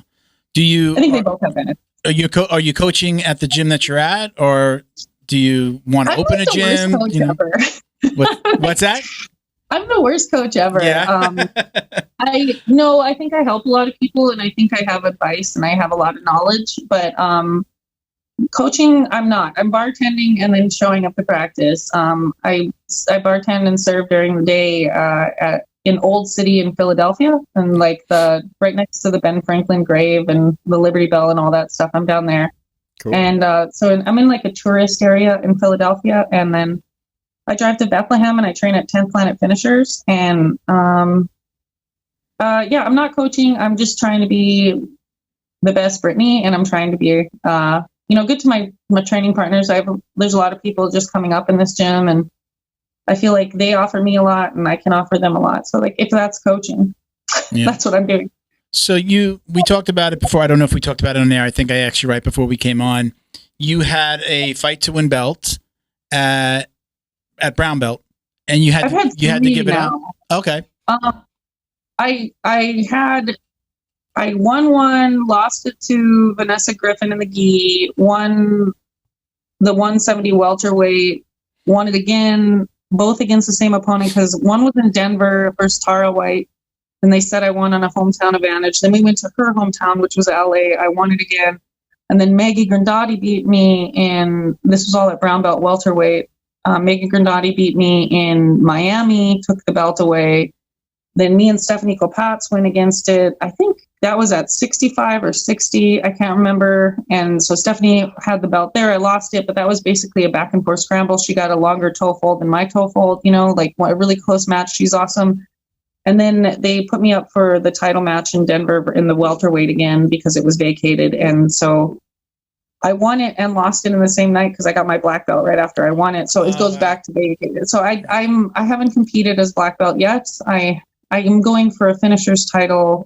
I think they both have benefits. Are you coaching at the gym that you're at, or do you want to open a gym? What's that? I'm the worst coach ever. Yeah. I think I help a lot of people, and I think I have advice and I have a lot of knowledge, but coaching, I'm not. I'm bartending and then showing up to practice. I bartend and serve during the day in Old City in Philadelphia, and like right next to the Ben Franklin grave and the Liberty Bell and all that stuff. I'm down there. Cool. And so I'm in like a tourist area in Philadelphia, and then I drive to Bethlehem and I train at 10 Planet Finishers. And I'm not coaching. I'm just trying to be the best Brittney, and I'm trying to be good to my training partners. There's a lot of people just coming up in this gym, and I feel like they offer me a lot and I can offer them a lot. So like, if that's coaching, that's what I'm doing. So we talked about it before. I don't know if we talked about it on there. I think I asked you right before we came on. You had a Fight to Win belt at brown belt, and you had to give it up. Okay. I won one, lost it to Vanessa Griffin in the gi, won the 170 welterweight, won it again, both against the same opponent, because one was in Denver versus Tara White, and they said I won on a hometown advantage. Then we went to her hometown, which was LA. I won it again. And then Maggie Grandotti beat me this was all at brown belt welterweight. Maggie Grandotti beat me in Miami, took the belt away. Then me and Stephanie Kopats went against it. I think that was at 65 or 60. I can't remember. And so Stephanie had the belt there. I lost it, but that was basically a back and forth scramble. She got a longer toe fold than my toe fold, like a really close match. She's awesome. And then they put me up for the title match in Denver in the welterweight again because it was vacated. And so I won it and lost it in the same night because I got my black belt right after I won it. So it goes back to vacated. So I haven't competed as black belt yet. I am going for a finisher's title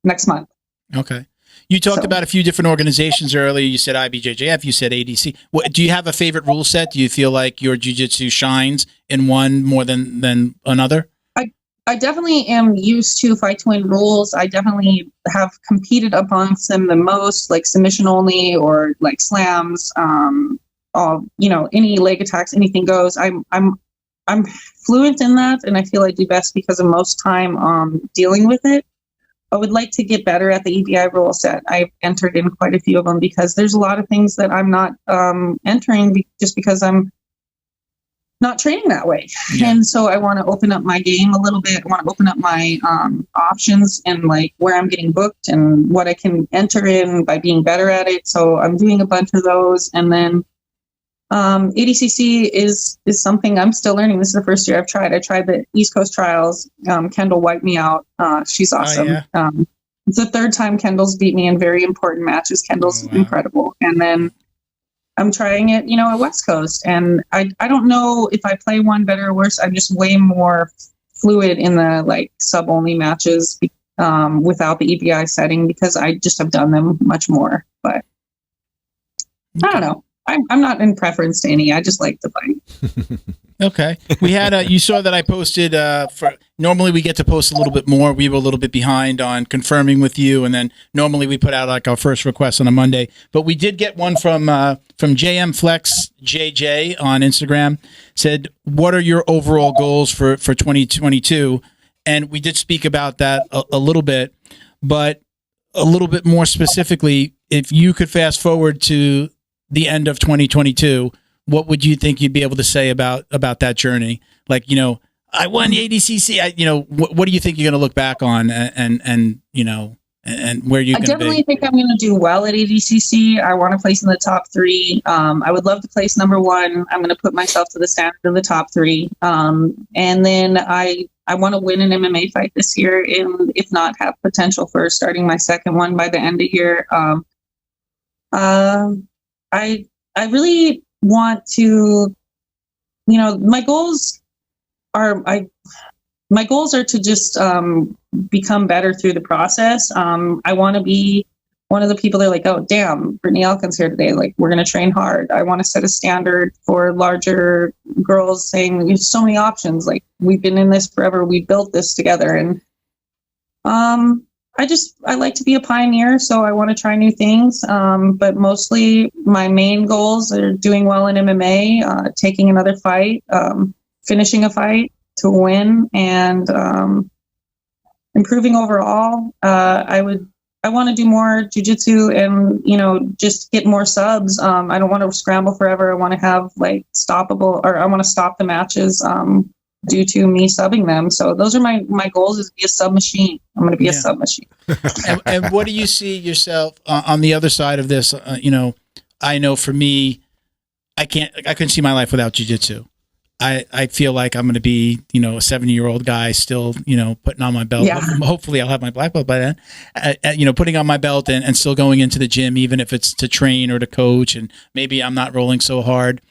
next month. Okay. You talked about a few different organizations earlier. You said IBJJF, you said ADC. Do you have a favorite rule set? Do you feel like your jiu-jitsu shines in one more than another? I definitely am used to fight to win rules. I definitely have competed amongst them the most, like submission only or like slams, any leg attacks, anything goes. I'm fluent in that, and I feel I do best because of most time dealing with it. I would like to get better at the EBI rule set. I've entered in quite a few of them because there's a lot of things that I'm not entering just because I'm not training that way. Yeah. And so I want to open up my game a little bit. I want to open up my options and like where I'm getting booked and what I can enter in by being better at it. So I'm doing a bunch of those. And then ADCC is something I'm still learning. This is the first year I've tried. I tried the East Coast trials. Kendall wiped me out. She's awesome. Oh, yeah. It's the third time Kendall's beat me in very important matches. Kendall's incredible. And then I'm trying it, at West Coast. And I don't know if I play one better or worse. I'm just way more fluid in the like sub-only matches without the EBI setting because I just have done them much more. But I don't know. I'm not in preference to any. I just like to fight. Okay. We had you saw that I posted normally we get to post a little bit more. We were a little bit behind on confirming with you, and then normally we put out like our first request on a Monday. But we did get one from JM Flex JJ on Instagram. Said, "What are your overall goals for 2022?" And we did speak about that a little bit, but a little bit more specifically, if you could fast forward to the end of 2022, what would you think you'd be able to say about that journey? Like, I won the ADCC. What do you think you're going to look back on and where you're going to be? I definitely think I'm going to do well at ADCC. I want to place in the top 3. I would love to place number 1. I'm going to put myself to the standard of the top 3. And then I want to win an MMA fight this year, and if not, have potential for starting my second one by the end of year. I really want to, my goals are to just become better through the process. I want to be one of the people that are like, oh, damn, Brittney Elkin's here today. Like, we're going to train hard. I want to set a standard for larger girls saying there's so many options. Like, we've been in this forever. We built this together. And I like to be a pioneer, so I want to try new things. But mostly my main goals are doing well in MMA, taking another fight, finishing a fight to win, and improving overall. I want to do more jujitsu and, just get more subs. I don't want to scramble forever. I want to have like I want to stop the matches due to me subbing them. So those are my goals, is be a sub machine. I'm going to be a sub machine. and what do you see yourself on the other side of this? I know for me, I couldn't see my life without jiu-jitsu. I feel like I'm going to be, a 70-year-old guy still, putting on my belt. Yeah. Hopefully I'll have my black belt by then, putting on my belt and still going into the gym, even if it's to train or to coach, and maybe I'm not rolling so hard.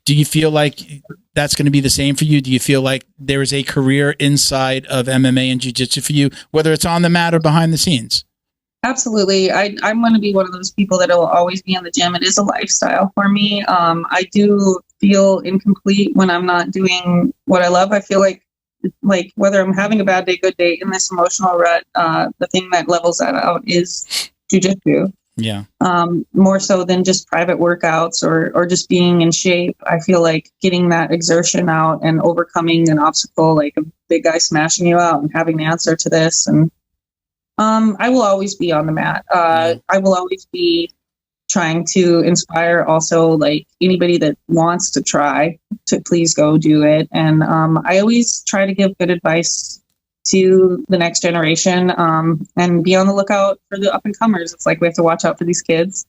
Do you feel like that's going to be the same for you? Do you feel like there is a career inside of MMA and jiu-jitsu for you, whether it's on the mat or behind the scenes? Absolutely. I'm going to be one of those people that will always be in the gym. It is a lifestyle for me. I do feel incomplete when I'm not doing what I love. I feel like whether I'm having a bad day, good day, in this emotional rut, the thing that levels that out is jiu-jitsu. Yeah. More so than just private workouts or just being in shape. I feel like getting that exertion out and overcoming an obstacle, like a big guy smashing you out, and having the answer to this. And I will always be on the mat. I will always be trying to inspire also like anybody that wants to try to please go do it. And I always try to give good advice to the next generation, and be on the lookout for the up and comers. It's like we have to watch out for these kids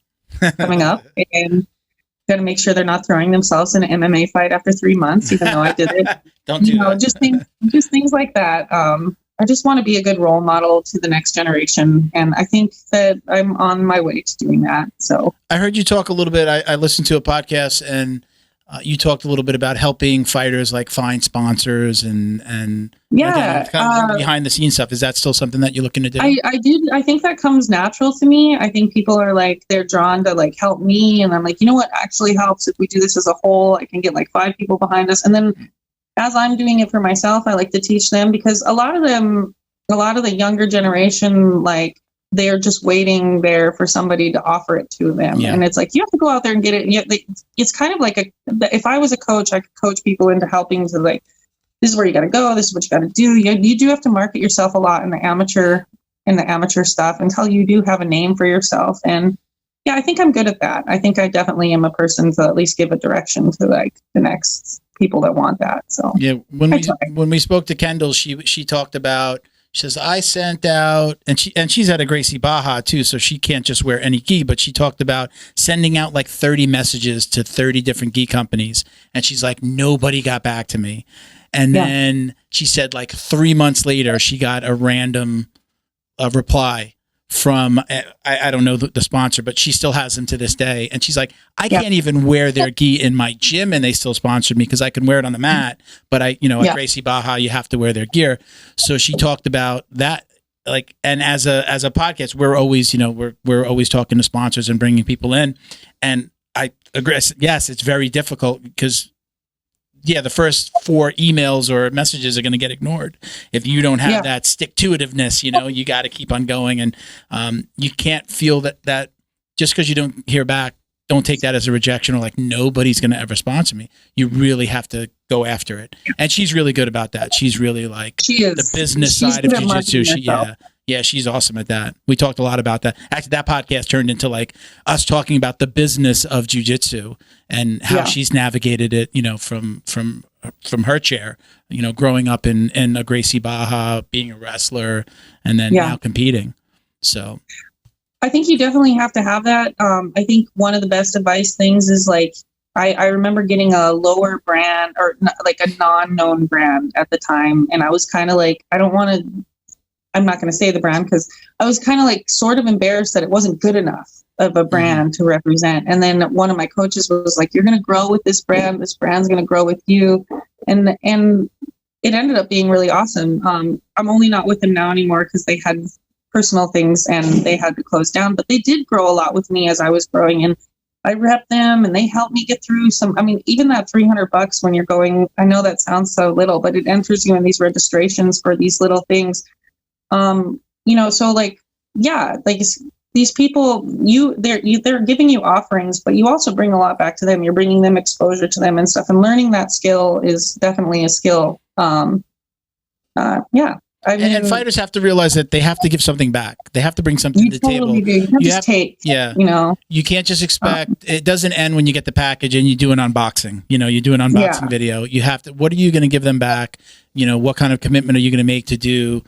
coming up, and got to make sure they're not throwing themselves in an MMA fight after 3 months, even though I did it. Don't do that. Just things like that. I just want to be a good role model to the next generation, and I think that I'm on my way to doing that. So I heard you talk a little bit. I listened to a podcast, and you talked a little bit about helping fighters like find sponsors and kind of behind the scenes stuff. Is that still something that you're looking to do? I think that comes natural to me. I think people are like, they're drawn to like help me. And I'm like, you know what actually helps if we do this as a whole? I can get like 5 people behind us. And then as I'm doing it for myself, I like to teach them, because a lot of the younger generation, like, they're just waiting there for somebody to offer it to them. Yeah. And it's like, you have to go out there and get it. And yet it's kind of like if I was a coach, I could coach people into helping to like, this is where you got to go. This is what you got to do. You do have to market yourself a lot in the amateur stuff until you do have a name for yourself. And yeah, I think I'm good at that. I think I definitely am a person to at least give a direction to like the next people that want that. So yeah, when we spoke to Kendall, she talked about, she says, I sent out, and she's at a Gracie Baja too, so she can't just wear any gi, but she talked about sending out like 30 messages to 30 different gi companies. And she's like, nobody got back to me. And then she said like 3 months later, she got a random reply from, I don't know the sponsor, but she still has them to this day. And she's like, I can't even wear their gi in my gym, and they still sponsored me because I can wear it on the mat. But at Gracie Baja, you have to wear their gear. So she talked about that. Like, and as a podcast, we're always, we're always talking to sponsors and bringing people in. And I agree. Yes, it's very difficult because the first 4 emails or messages are going to get ignored if you don't have that stick-to-itiveness. You got to keep on going, and you can't feel that just because you don't hear back, don't take that as a rejection or like nobody's going to ever sponsor me. You really have to go after it, and she's really good about that. She's really like the business side of jiu-jitsu. She's awesome at that. We talked a lot about that. Actually, that podcast turned into like us talking about the business of jiu-jitsu and how she's navigated it, from her chair, growing up in a Gracie Baja, being a wrestler, and then now competing. So I think you definitely have to have that. I think one of the best advice things is like, I remember getting a lower brand or like a non-known brand at the time. And I was kind of like, I'm not going to say the brand because I was kind of like sort of embarrassed that it wasn't good enough of a brand to represent. And then one of my coaches was like, you're going to grow with this brand. This brand's going to grow with you. And it ended up being really awesome. I'm only not with them now anymore because they had personal things and they had to close down, but they did grow a lot with me as I was growing, and I repped them and they helped me get through even that $300 when you're going, I know that sounds so little, but it enters you in these registrations for these little things. So like, like these people, they're giving you offerings, but you also bring a lot back to them. You're bringing them exposure to them and stuff, and learning that skill is definitely a skill. And fighters have to realize that they have to give something back. They have to bring something to the table. You can't just expect, it doesn't end when you get the package and you do an unboxing. You do an unboxing video. You have to, what are you going to give them back? What kind of commitment are you going to make to do,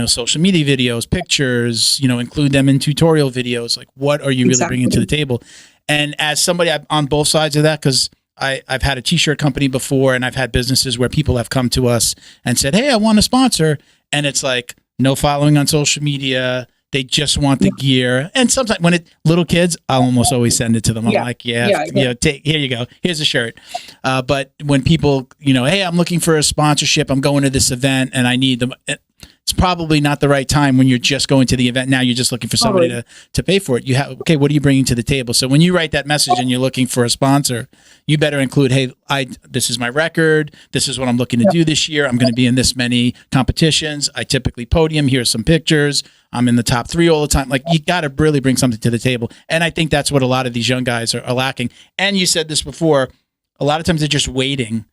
social media videos, pictures, include them in tutorial videos. Like, what are you really bringing to the table? And as somebody on both sides of that, because I've had a t-shirt company before, and I've had businesses where people have come to us and said, hey, I want a sponsor. And it's like, no following on social media. They just want the gear. And sometimes when little kids, I'll almost always send it to them. I'm like, here you go. Here's a shirt. But when people, hey, I'm looking for a sponsorship. I'm going to this event and I need them. It's probably not the right time when you're just going to the event. Now you're just looking for somebody to pay for it. Okay, what are you bringing to the table? So when you write that message and you're looking for a sponsor, you better include, hey, this is my record. This is what I'm looking to do this year. I'm going to be in this many competitions. I typically podium. Here's some pictures. I'm in the top 3 all the time. Like, you got to really bring something to the table. And I think that's what a lot of these young guys are lacking. And you said this before, a lot of times they're just waiting.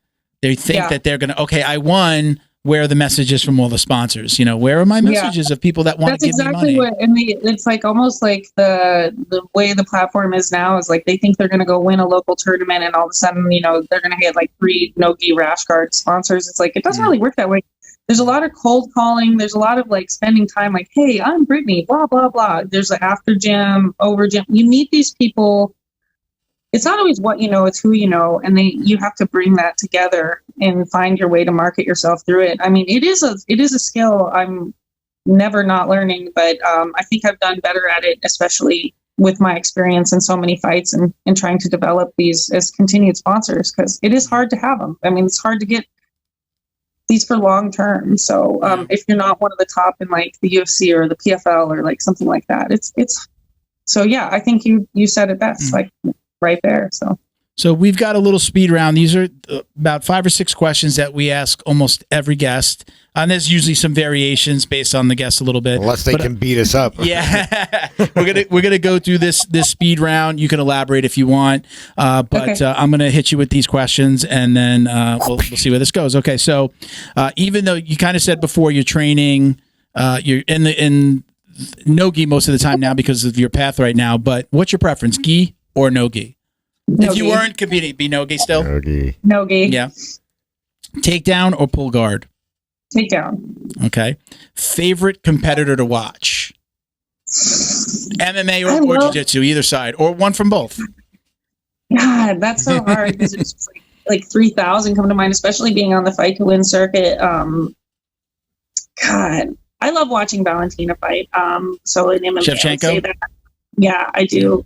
They think that they're going to, okay, I won. Where are the messages from all the sponsors? Where are my messages of people that want to give me money? It's like almost like the way the platform is now is like they think they're going to go win a local tournament and all of a sudden, they're going to get like 3 no-gi rash guard sponsors. It's like, it doesn't really work that way. There's a lot of cold calling. There's a lot of like spending time like, hey, I'm Brittney, blah, blah, blah. There's an after gym, over gym. You meet these people. It's not always what you know, it's who you know, and you have to bring that together and find your way to market yourself through it. I mean, it is a skill I'm never not learning, but I think I've done better at it, especially with my experience in so many fights and trying to develop these as continued sponsors, because it is hard to have them. I mean, it's hard to get these for long term. So if you're not one of the top in like the UFC or the PFL or like something like that, it's so yeah, I think you said it best, like right there. So we've got a little speed round. These are about 5 or 6 questions that we ask almost every guest. And there's usually some variations based on the guest a little bit. Unless they can beat us up. Yeah. we're gonna go through this speed round. You can elaborate if you want. But okay. I'm gonna hit you with these questions, and then we'll see where this goes. Okay, so even though you kind of said before you're training, you're in no gi most of the time now because of your path right now, but what's your preference, gi or no gi? No If you gi. weren't competing, be no gi still? No gi. Yeah. Takedown or pull guard? Takedown. Okay. Favorite competitor to watch? MMA or Jiu-Jitsu, either side, or one from both? God, that's so hard because it's just like 3,000 come to mind, especially being on the fight to win circuit. God, I love watching Valentina fight. So in MMA, I would say that. Yeah, I do.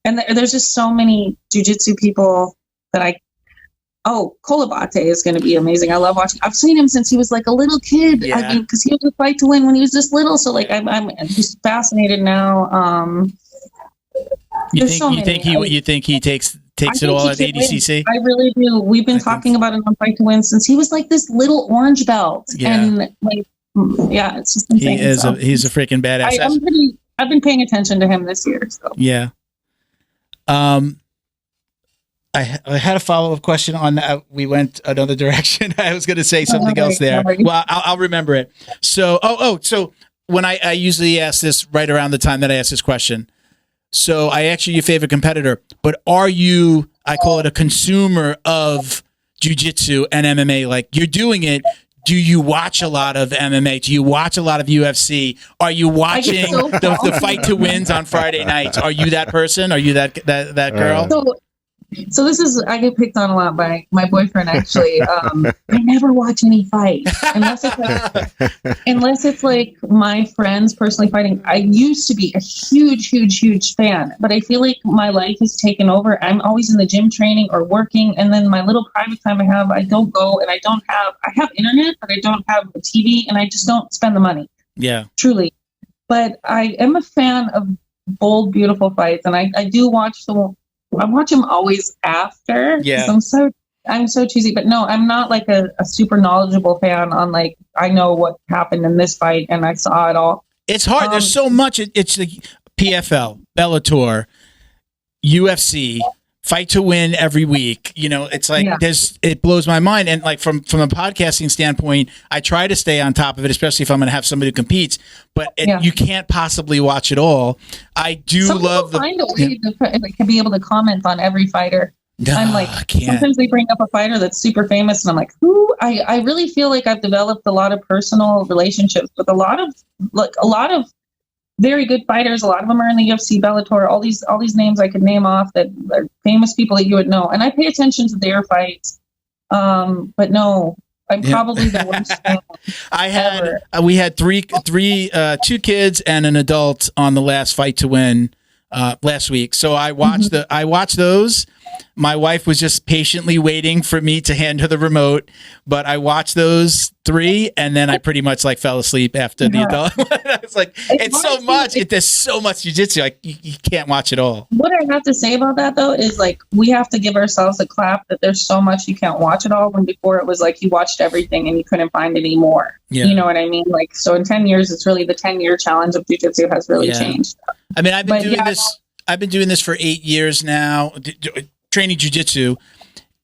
And there's just so many jiu-jitsu people that Kolabate is going to be amazing. I love watching. I've seen him since he was like a little kid. Yeah. I mean, because he was a fight to win when he was just little. So like, I'm just fascinated now. You think he takes it all at ADCC? I really do. We've been talking about it on Fight to Win since he was like this little orange belt. Yeah. And like, yeah, it's just insane. He's a freaking badass. I've been paying attention to him this year. So yeah. I had a follow-up question on that. We went another direction. I was going to say something else there. Well, I'll remember it. So, so when I usually ask this right around the time that I ask this question. So I ask you your favorite competitor, but are you, I call it a consumer of jiu-jitsu and MMA? Like, you're doing it. Do you watch a lot of MMA? Do you watch a lot of UFC? Are you watching the fight to wins on Friday nights? Are you that person? Are you that girl? So this is, I get picked on a lot by my boyfriend, actually. I never watch any fights unless it's like my friends personally fighting. I used to be a huge fan, but I feel like my life has taken over. I'm always in the gym training or working. And then my little private time I don't go, and I have internet, but I don't have a TV, and I just don't spend the money. Yeah, truly. But I am a fan of bold, beautiful fights. And I do watch I watch them always after. Yeah. I'm so cheesy, but no, I'm not like a super knowledgeable fan on like, I know what happened in this fight and I saw it all. It's hard. There's so much. It's the PFL, Bellator, UFC, fight to win every week. You know, it's like it blows my mind. And like from a podcasting standpoint, I try to stay on top of it, especially if I'm going to have somebody who competes. But you can't possibly watch it all. I do love find a way to be able to comment on every fighter. I'm like, sometimes they bring up a fighter that's super famous, and I'm like, who? I really feel like I've developed a lot of personal relationships with a lot of very good fighters. A lot of them are in the UFC, Bellator, all these names I could name off that are famous people that you would know. And I pay attention to their fights. But no, I'm probably the worst fan. We had two kids and an adult on the last Fight to Win last week. So I watched those. My wife was just patiently waiting for me to hand her the remote, but I watched those 3, and then I pretty much like fell asleep after the adult. I was like, it's so much. There's so much jiu-jitsu. Like you can't watch it all. What I have to say about that though is like we have to give ourselves a clap that there's so much you can't watch it all. When before it was like you watched everything and you couldn't find any more. Yeah. You know what I mean? Like so in 10 years, it's really the 10-year challenge of jiu-jitsu has really changed. I mean, I've been doing this for 8 years now. Training jiu-jitsu,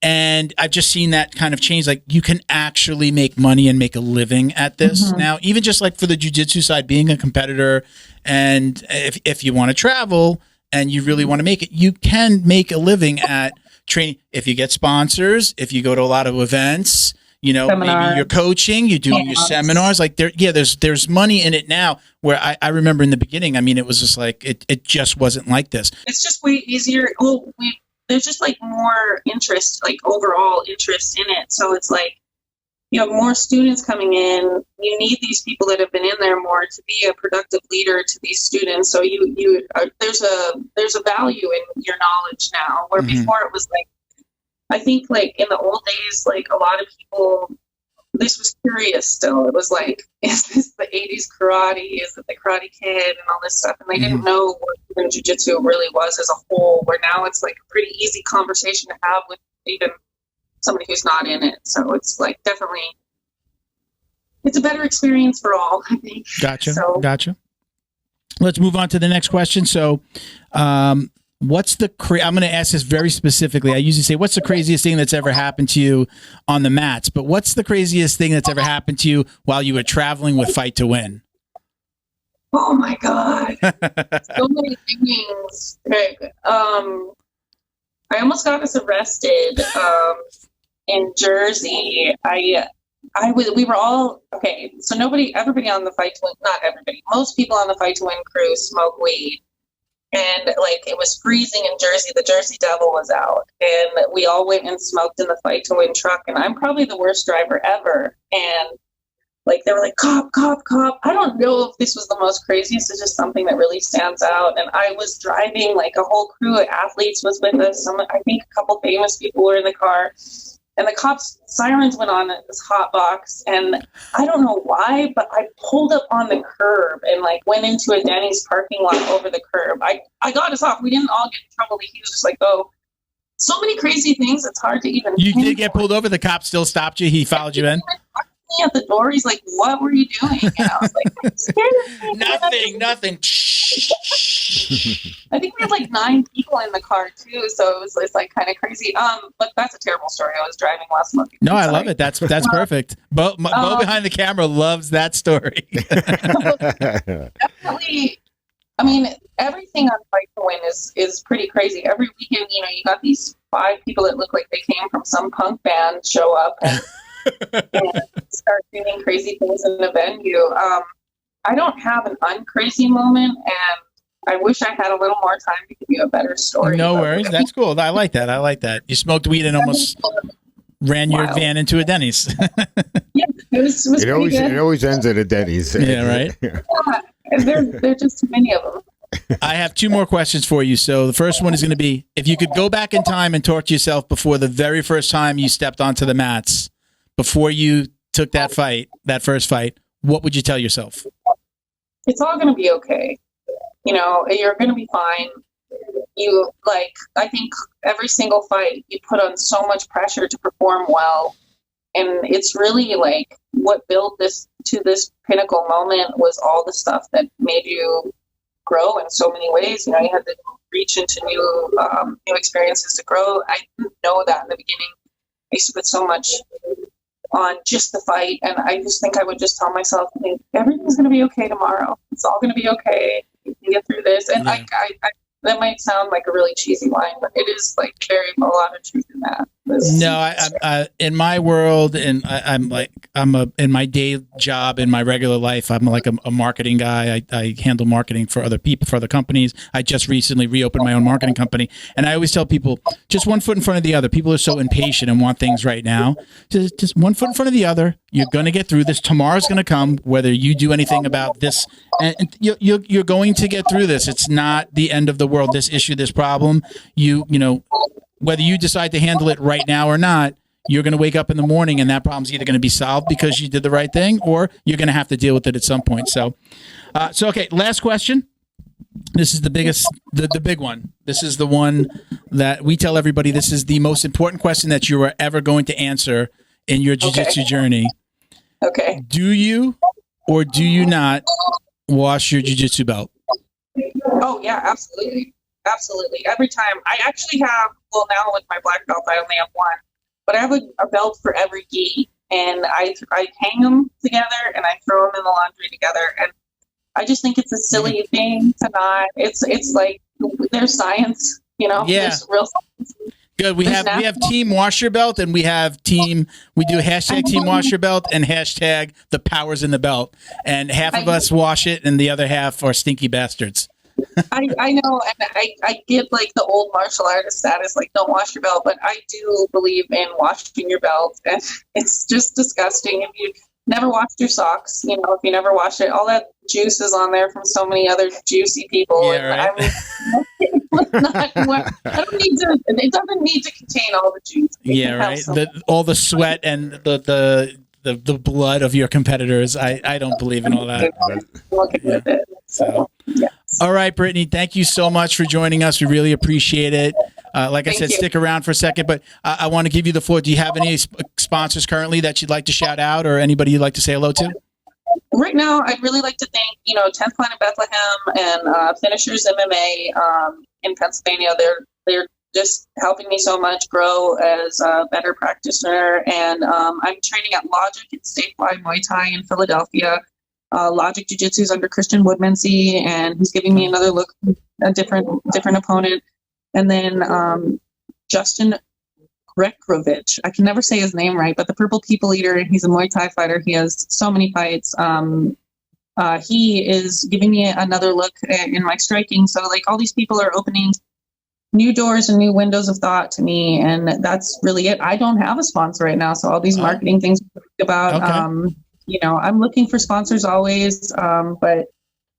and I've just seen that kind of change. Like you can actually make money and make a living at this now, even just like for the jiu-jitsu side, being a competitor. And if you want to travel and you really want to make it, you can make a living at training. If you get sponsors, if you go to a lot of events, you know, maybe you're coaching, you're doing your seminars, like there's money in it now, where I remember in the beginning, I mean, it was just like, it just wasn't like this. It's just way easier. There's just like more interest, like overall interest in it. So it's like you have more students coming in. You need these people that have been in there more to be a productive leader to these students. So there's a value in your knowledge now, where before it was like, I think like in the old days, like a lot of people, this was curious still. It was like, is this the 80s karate? Is it the Karate Kid and all this stuff? And they didn't know what jiu-jitsu really was as a whole, where now it's like a pretty easy conversation to have with even somebody who's not in it. So it's like definitely, it's a better experience for all, I think. Gotcha. Let's move on to the next question. So, what's the I'm going to ask this very specifically. I usually say, what's the craziest thing that's ever happened to you on the mats? But what's the craziest thing that's ever happened to you while you were traveling with Fight to Win? Oh my God. So many things. Greg. I almost got us arrested in Jersey. We were all, okay, so everybody on the Fight to Win, not everybody, most people on the Fight to Win crew smoke weed. And like, it was freezing in Jersey. The Jersey Devil was out, and we all went and smoked in the Fight to Win truck. And I'm probably the worst driver ever. And like, they were like, cop, cop, cop. I don't know if this was the most craziest. It's just something that really stands out. And I was driving, like a whole crew of athletes was with us. I think a couple famous people were in the car. And the cops' sirens went on at this hot box, and I don't know why, but I pulled up on the curb and like went into a Denny's parking lot over the curb. I got us off. We didn't all get in trouble. He was just like, oh, so many crazy things. It's hard to even. You did get pulled over. The cop still stopped you. He followed you in. At the door, he's like, "What were you doing?" And I was like, "Nothing." I think we had like 9 people in the car too, so it's like kind of crazy. But that's a terrible story. I was driving last month. No, I love it. That's perfect. Bo behind the camera loves that story. Definitely. I mean, everything on Fight to Win is pretty crazy. Every weekend, you got these 5 people that look like they came from some punk band show up and start doing crazy things in the venue. I don't have an uncrazy moment, and I wish I had a little more time to give you a better story. No worries. That's cool. I like that. You smoked weed and almost ran your van into a Denny's. Yeah, it was it always ends at a Denny's. Yeah, right? Yeah, there are just too many of them. I have 2 more questions for you. So the first one is going to be, if you could go back in time and talk to yourself before the very first time you stepped onto the mats, before you took that first fight, what would you tell yourself? It's all going to be okay. You're going to be fine. I think every single fight you put on so much pressure to perform well. And it's really like what built this to this pinnacle moment was all the stuff that made you grow in so many ways. You had to reach into new experiences to grow. I didn't know that in the beginning. I used to put so much on just the fight, and I just think I would just tell myself, everything's going to be okay tomorrow. It's all going to be okay. You can get through this. And I that might sound like a really cheesy line, but it is like a lot of truth in that. No, I in my world, and I'm in my day job, in my regular life, I'm like a marketing guy. I handle marketing for other people, for other companies. I just recently reopened my own marketing company, and I always tell people, just one foot in front of the other. People are so impatient and want things right now. Just one foot in front of the other. You're going to get through this. Tomorrow's going to come, whether you do anything about this, and you're going to get through this. It's not the end of the world. This issue, this problem, whether you decide to handle it right now or not, you're going to wake up in the morning and that problem's either going to be solved because you did the right thing, or you're going to have to deal with it at some point. So okay, last question. This is the biggest, the big one. This is the one that we tell everybody. This is the most important question that you are ever going to answer in your jiu-jitsu journey. Okay. Do you or do you not wash your jiu-jitsu belt? Oh yeah, absolutely. Absolutely. Every time. I actually have, well, now with my black belt, I only have one, but I have a belt for every gi, and I hang them together and I throw them in the laundry together. And I just think it's a silly thing to not, it's like there's science, Yeah. There's real science. Good. We have team wash your belt, and we do hashtag team wash your belt and hashtag the power's in the belt. And half of us wash it and the other half are stinky bastards. I know, and I get like the old martial artist status, like don't wash your belt, but I do believe in washing your belt, and it's just disgusting if you never washed your socks. You know, if you never wash it, all that juice is on there from so many other juicy people. Yeah, right. I don't need to. It doesn't need to contain all the juice. Yeah, right. All the sweat and the blood of your competitors. I don't believe in all that. Yeah. So, yes. All right, Brittney, thank you so much for joining us. We really appreciate it. Like I said, you. stick around for a second, but I want to give you the floor. Do you have any sponsors currently that you'd like to shout out, or anybody you'd like to say hello to? Right now, I'd really like to thank, 10th Planet Bethlehem and Finishers MMA in Pennsylvania. They're just helping me so much grow as a better practitioner. And I'm training at Logic at Statewide Muay Thai in Philadelphia. Logic Jiu-Jitsu is under Christian Woodmansey, and he's giving me another look, a different opponent. And then Justin Rekrovich. I can never say his name right, but the Purple People Eater, he's a Muay Thai fighter. He has so many fights. He is giving me another look in my striking. So like all these people are opening new doors and new windows of thought to me. And that's really it. I don't have a sponsor right now. So all these marketing things we talked about, okay. I'm looking for sponsors always. But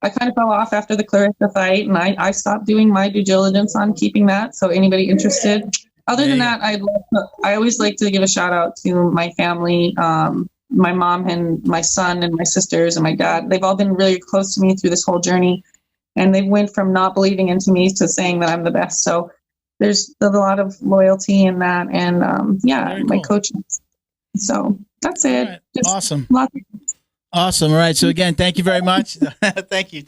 I kind of fell off after the Clarissa fight, and I stopped doing my due diligence on keeping that. So anybody interested? Other than that, I always like to give a shout out to my family, my mom and my son and my sisters and my dad. They've all been really close to me through this whole journey, and they went from not believing into me to saying that I'm the best. So there's a lot of loyalty in that, and my coaches. So that's it. Right. Just awesome. Awesome. All right. So again, thank you very much. Thank you.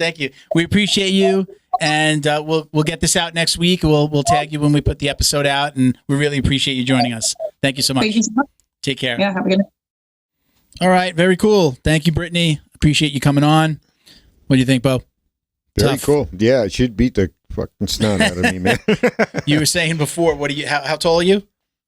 We appreciate you, and we'll get this out next week. We'll tag you when we put the episode out, and we really appreciate you joining us. Thank you so much. Thank you so much. Take care. Yeah. Have a good night. All right. Very cool. Thank you, Brittney. Appreciate you coming on. What do you think, Bo? Very Tough. cool. Yeah, it should beat the fucking snot out of me, man. You were saying before. How tall are you?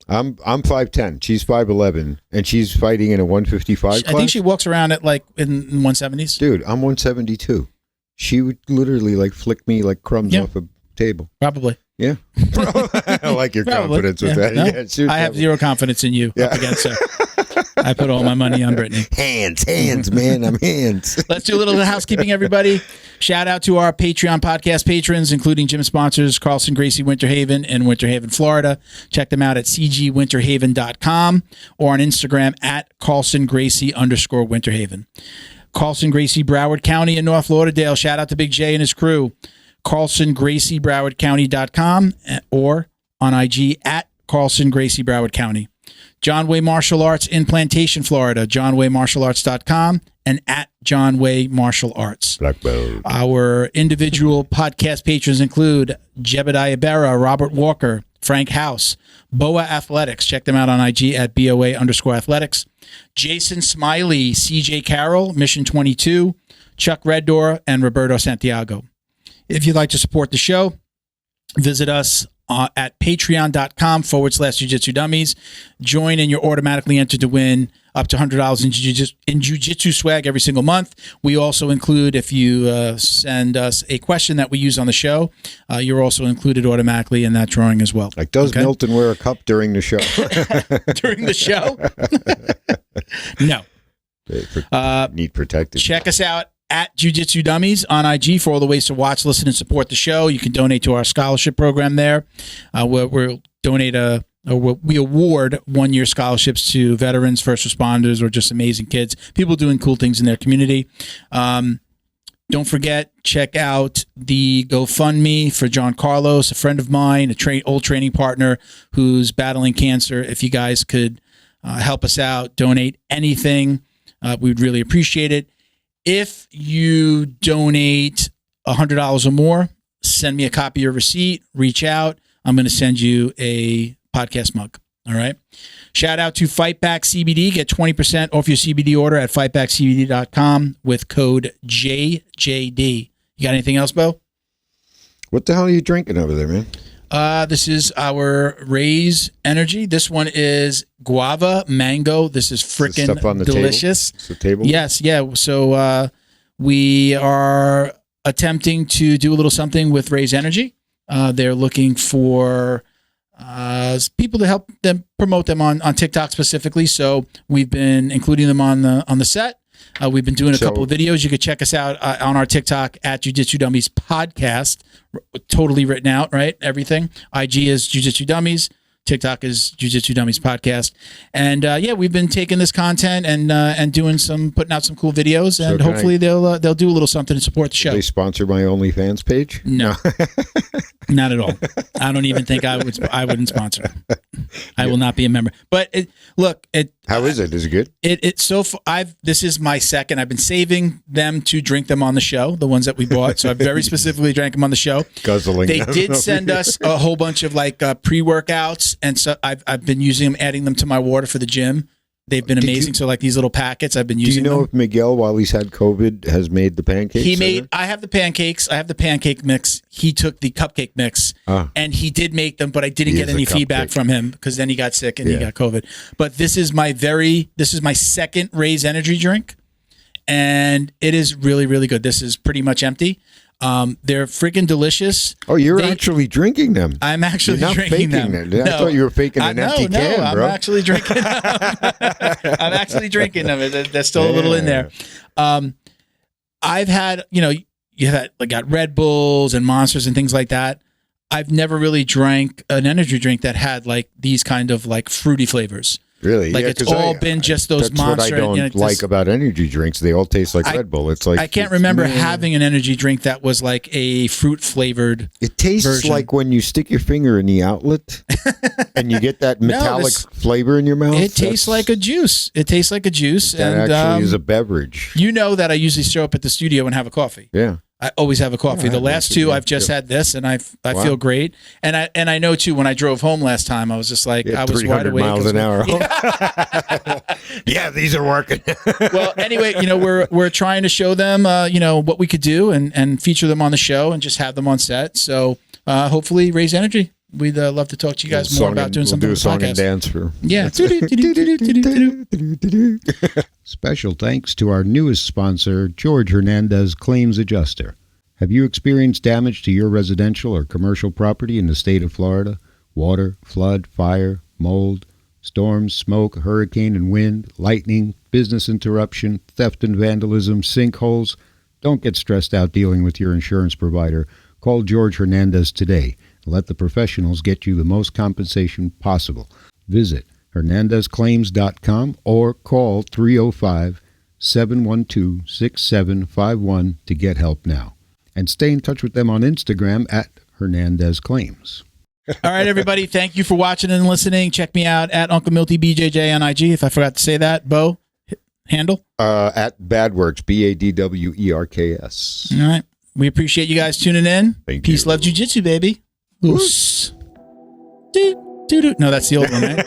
I'm 5'10". She's 5'11", and she's fighting in a 155 class. I think she walks around at like in 170s. Dude, I'm 172. She would literally like flick me like crumbs off a table. Probably. Yeah. I like your confidence with that. No, Yeah, I have zero confidence in you up against her. I put all my money on Brittney. Hands, man. I'm hands. Let's do a little housekeeping, everybody. Shout out to our Patreon podcast patrons, including gym sponsors Carlson Gracie Winter Haven in Winter Haven, Florida. Check them out at cgwinterhaven.com or on Instagram at CarlsonGracie_Winter Haven. Carlson Gracie, Broward County in North Lauderdale. Shout out to Big J and his crew. CarlsonGracie, or on IG at Carlson Gracie, Broward County. John Way Martial Arts in Plantation, Florida. JohnWayMartialArts.com and at John Way Martial Arts. Black belt. Our individual podcast patrons include Jebediah Berra, Robert Walker, Frank House, Boa Athletics. Check them out on IG at BOA_athletics. Jason Smiley, CJ Carroll, Mission 22, Chuck Reddoor, and Roberto Santiago. If you'd like to support the show, visit us at patreon.com/Jiu-Jitsu Dummies. Join and you're automatically entered to win up to $100 in Jiu-Jitsu swag every single month. We also include, if you send us a question that we use on the show, you're also included automatically in that drawing as well. Like, does Milton wear a cup during the show? During the show? No. Need protected. Check us out at Jiu-Jitsu Dummies on IG for all the ways to watch, listen, and support the show. You can donate to our scholarship program there. We'll donate we award one-year scholarships to veterans, first responders, or just amazing kids, people doing cool things in their community. Don't forget, check out the GoFundMe for John Carlos, a friend of mine, old training partner who's battling cancer. If you guys could help us out, donate anything, we'd really appreciate it. If you donate $100 or more, send me a copy of your receipt, reach out. I'm going to send you a podcast mug. All right. Shout out to Fight Back CBD. Get 20% off your CBD order at fightbackcbd.com with code JJD. You got anything else, Bo? What the hell are you drinking over there, man? This is our Raise Energy. This one is guava mango. This is freaking delicious. It's the table? Yes, yeah. So we are attempting to do a little something with Raise Energy. They're looking for people to help them promote them on TikTok specifically. So we've been including them on the set. We've been doing a couple of videos. You could check us out on our TikTok at Jiu-Jitsu Dummies Podcast. Totally written out, right? Everything. IG is Jiu-Jitsu Dummies. TikTok is Jiu-Jitsu Dummies Podcast. And we've been taking this content and putting out some cool videos, and hopefully they'll do a little something to support the show. Do they sponsor my OnlyFans page? No. Not at all. I don't even think I wouldn't sponsor. I will not be a member. But how is it? Is it good? This is my second. I've been saving them to drink them on the show, the ones that we bought. So I very specifically drank them on the show. Guzzling. They did send us a whole bunch of pre-workouts, and so I've been using them, adding them to my water for the gym. They've been amazing. So these little packets, I've been using them. Do you know if Miguel, while he's had COVID, has made the pancakes? I have the pancakes. I have the pancake mix. He took the cupcake mix, and he did make them, but I didn't get any feedback from him because then he got sick and he got COVID. But this is my second Raise Energy drink, and it is really, really good. This is pretty much empty. They're freaking delicious. Oh, you're actually drinking them. I'm actually drinking them. I thought you were faking an empty can, bro. I'm actually drinking them. I'm actually drinking them. There's still a little in there. I've had, got Red Bulls and Monsters and things like that. I've never really drank an energy drink that had these kind of fruity flavors. Really? It's all been just those Monster. That's what I don't like about energy drinks. They all taste like Red Bull. It's I can't remember having an energy drink that was like a fruit flavored. It tastes version. Like when you stick your finger in the outlet and you get that metallic flavor in your mouth. It tastes like a juice. That actually is a beverage. You know that I usually show up at the studio and have a coffee. Yeah. I always have a coffee. The last two, I've just had this, and I feel great. And I know too. When I drove home last time, I was just like, I was wide awake. 300 miles an hour. Yeah, these are working. Well, anyway, we're trying to show them, what we could do and feature them on the show and just have them on set. So hopefully, Raise Energy. We'd love to talk to you guys more about doing something. We'll do a song and dance for. Yeah. Special thanks to our newest sponsor, George Hernandez Claims Adjuster. Have you experienced damage to your residential or commercial property in the state of Florida? Water, flood, fire, mold, storms, smoke, hurricane and wind, lightning, business interruption, theft and vandalism, sinkholes? Don't get stressed out dealing with your insurance provider. Call George Hernandez today. Let the professionals get you the most compensation possible. Visit HernandezClaims.com or call 305-712-6751 to get help now. And stay in touch with them on Instagram at Hernandez Claims. All right, everybody. Thank you for watching and listening. Check me out at Uncle Milty BJJ on IG. If I forgot to say that, Bo, handle? At Badworks, BADWERKS. All right. We appreciate you guys tuning in. Peace, love, Jiu-Jitsu, baby. Oos. No, that's the old one, right?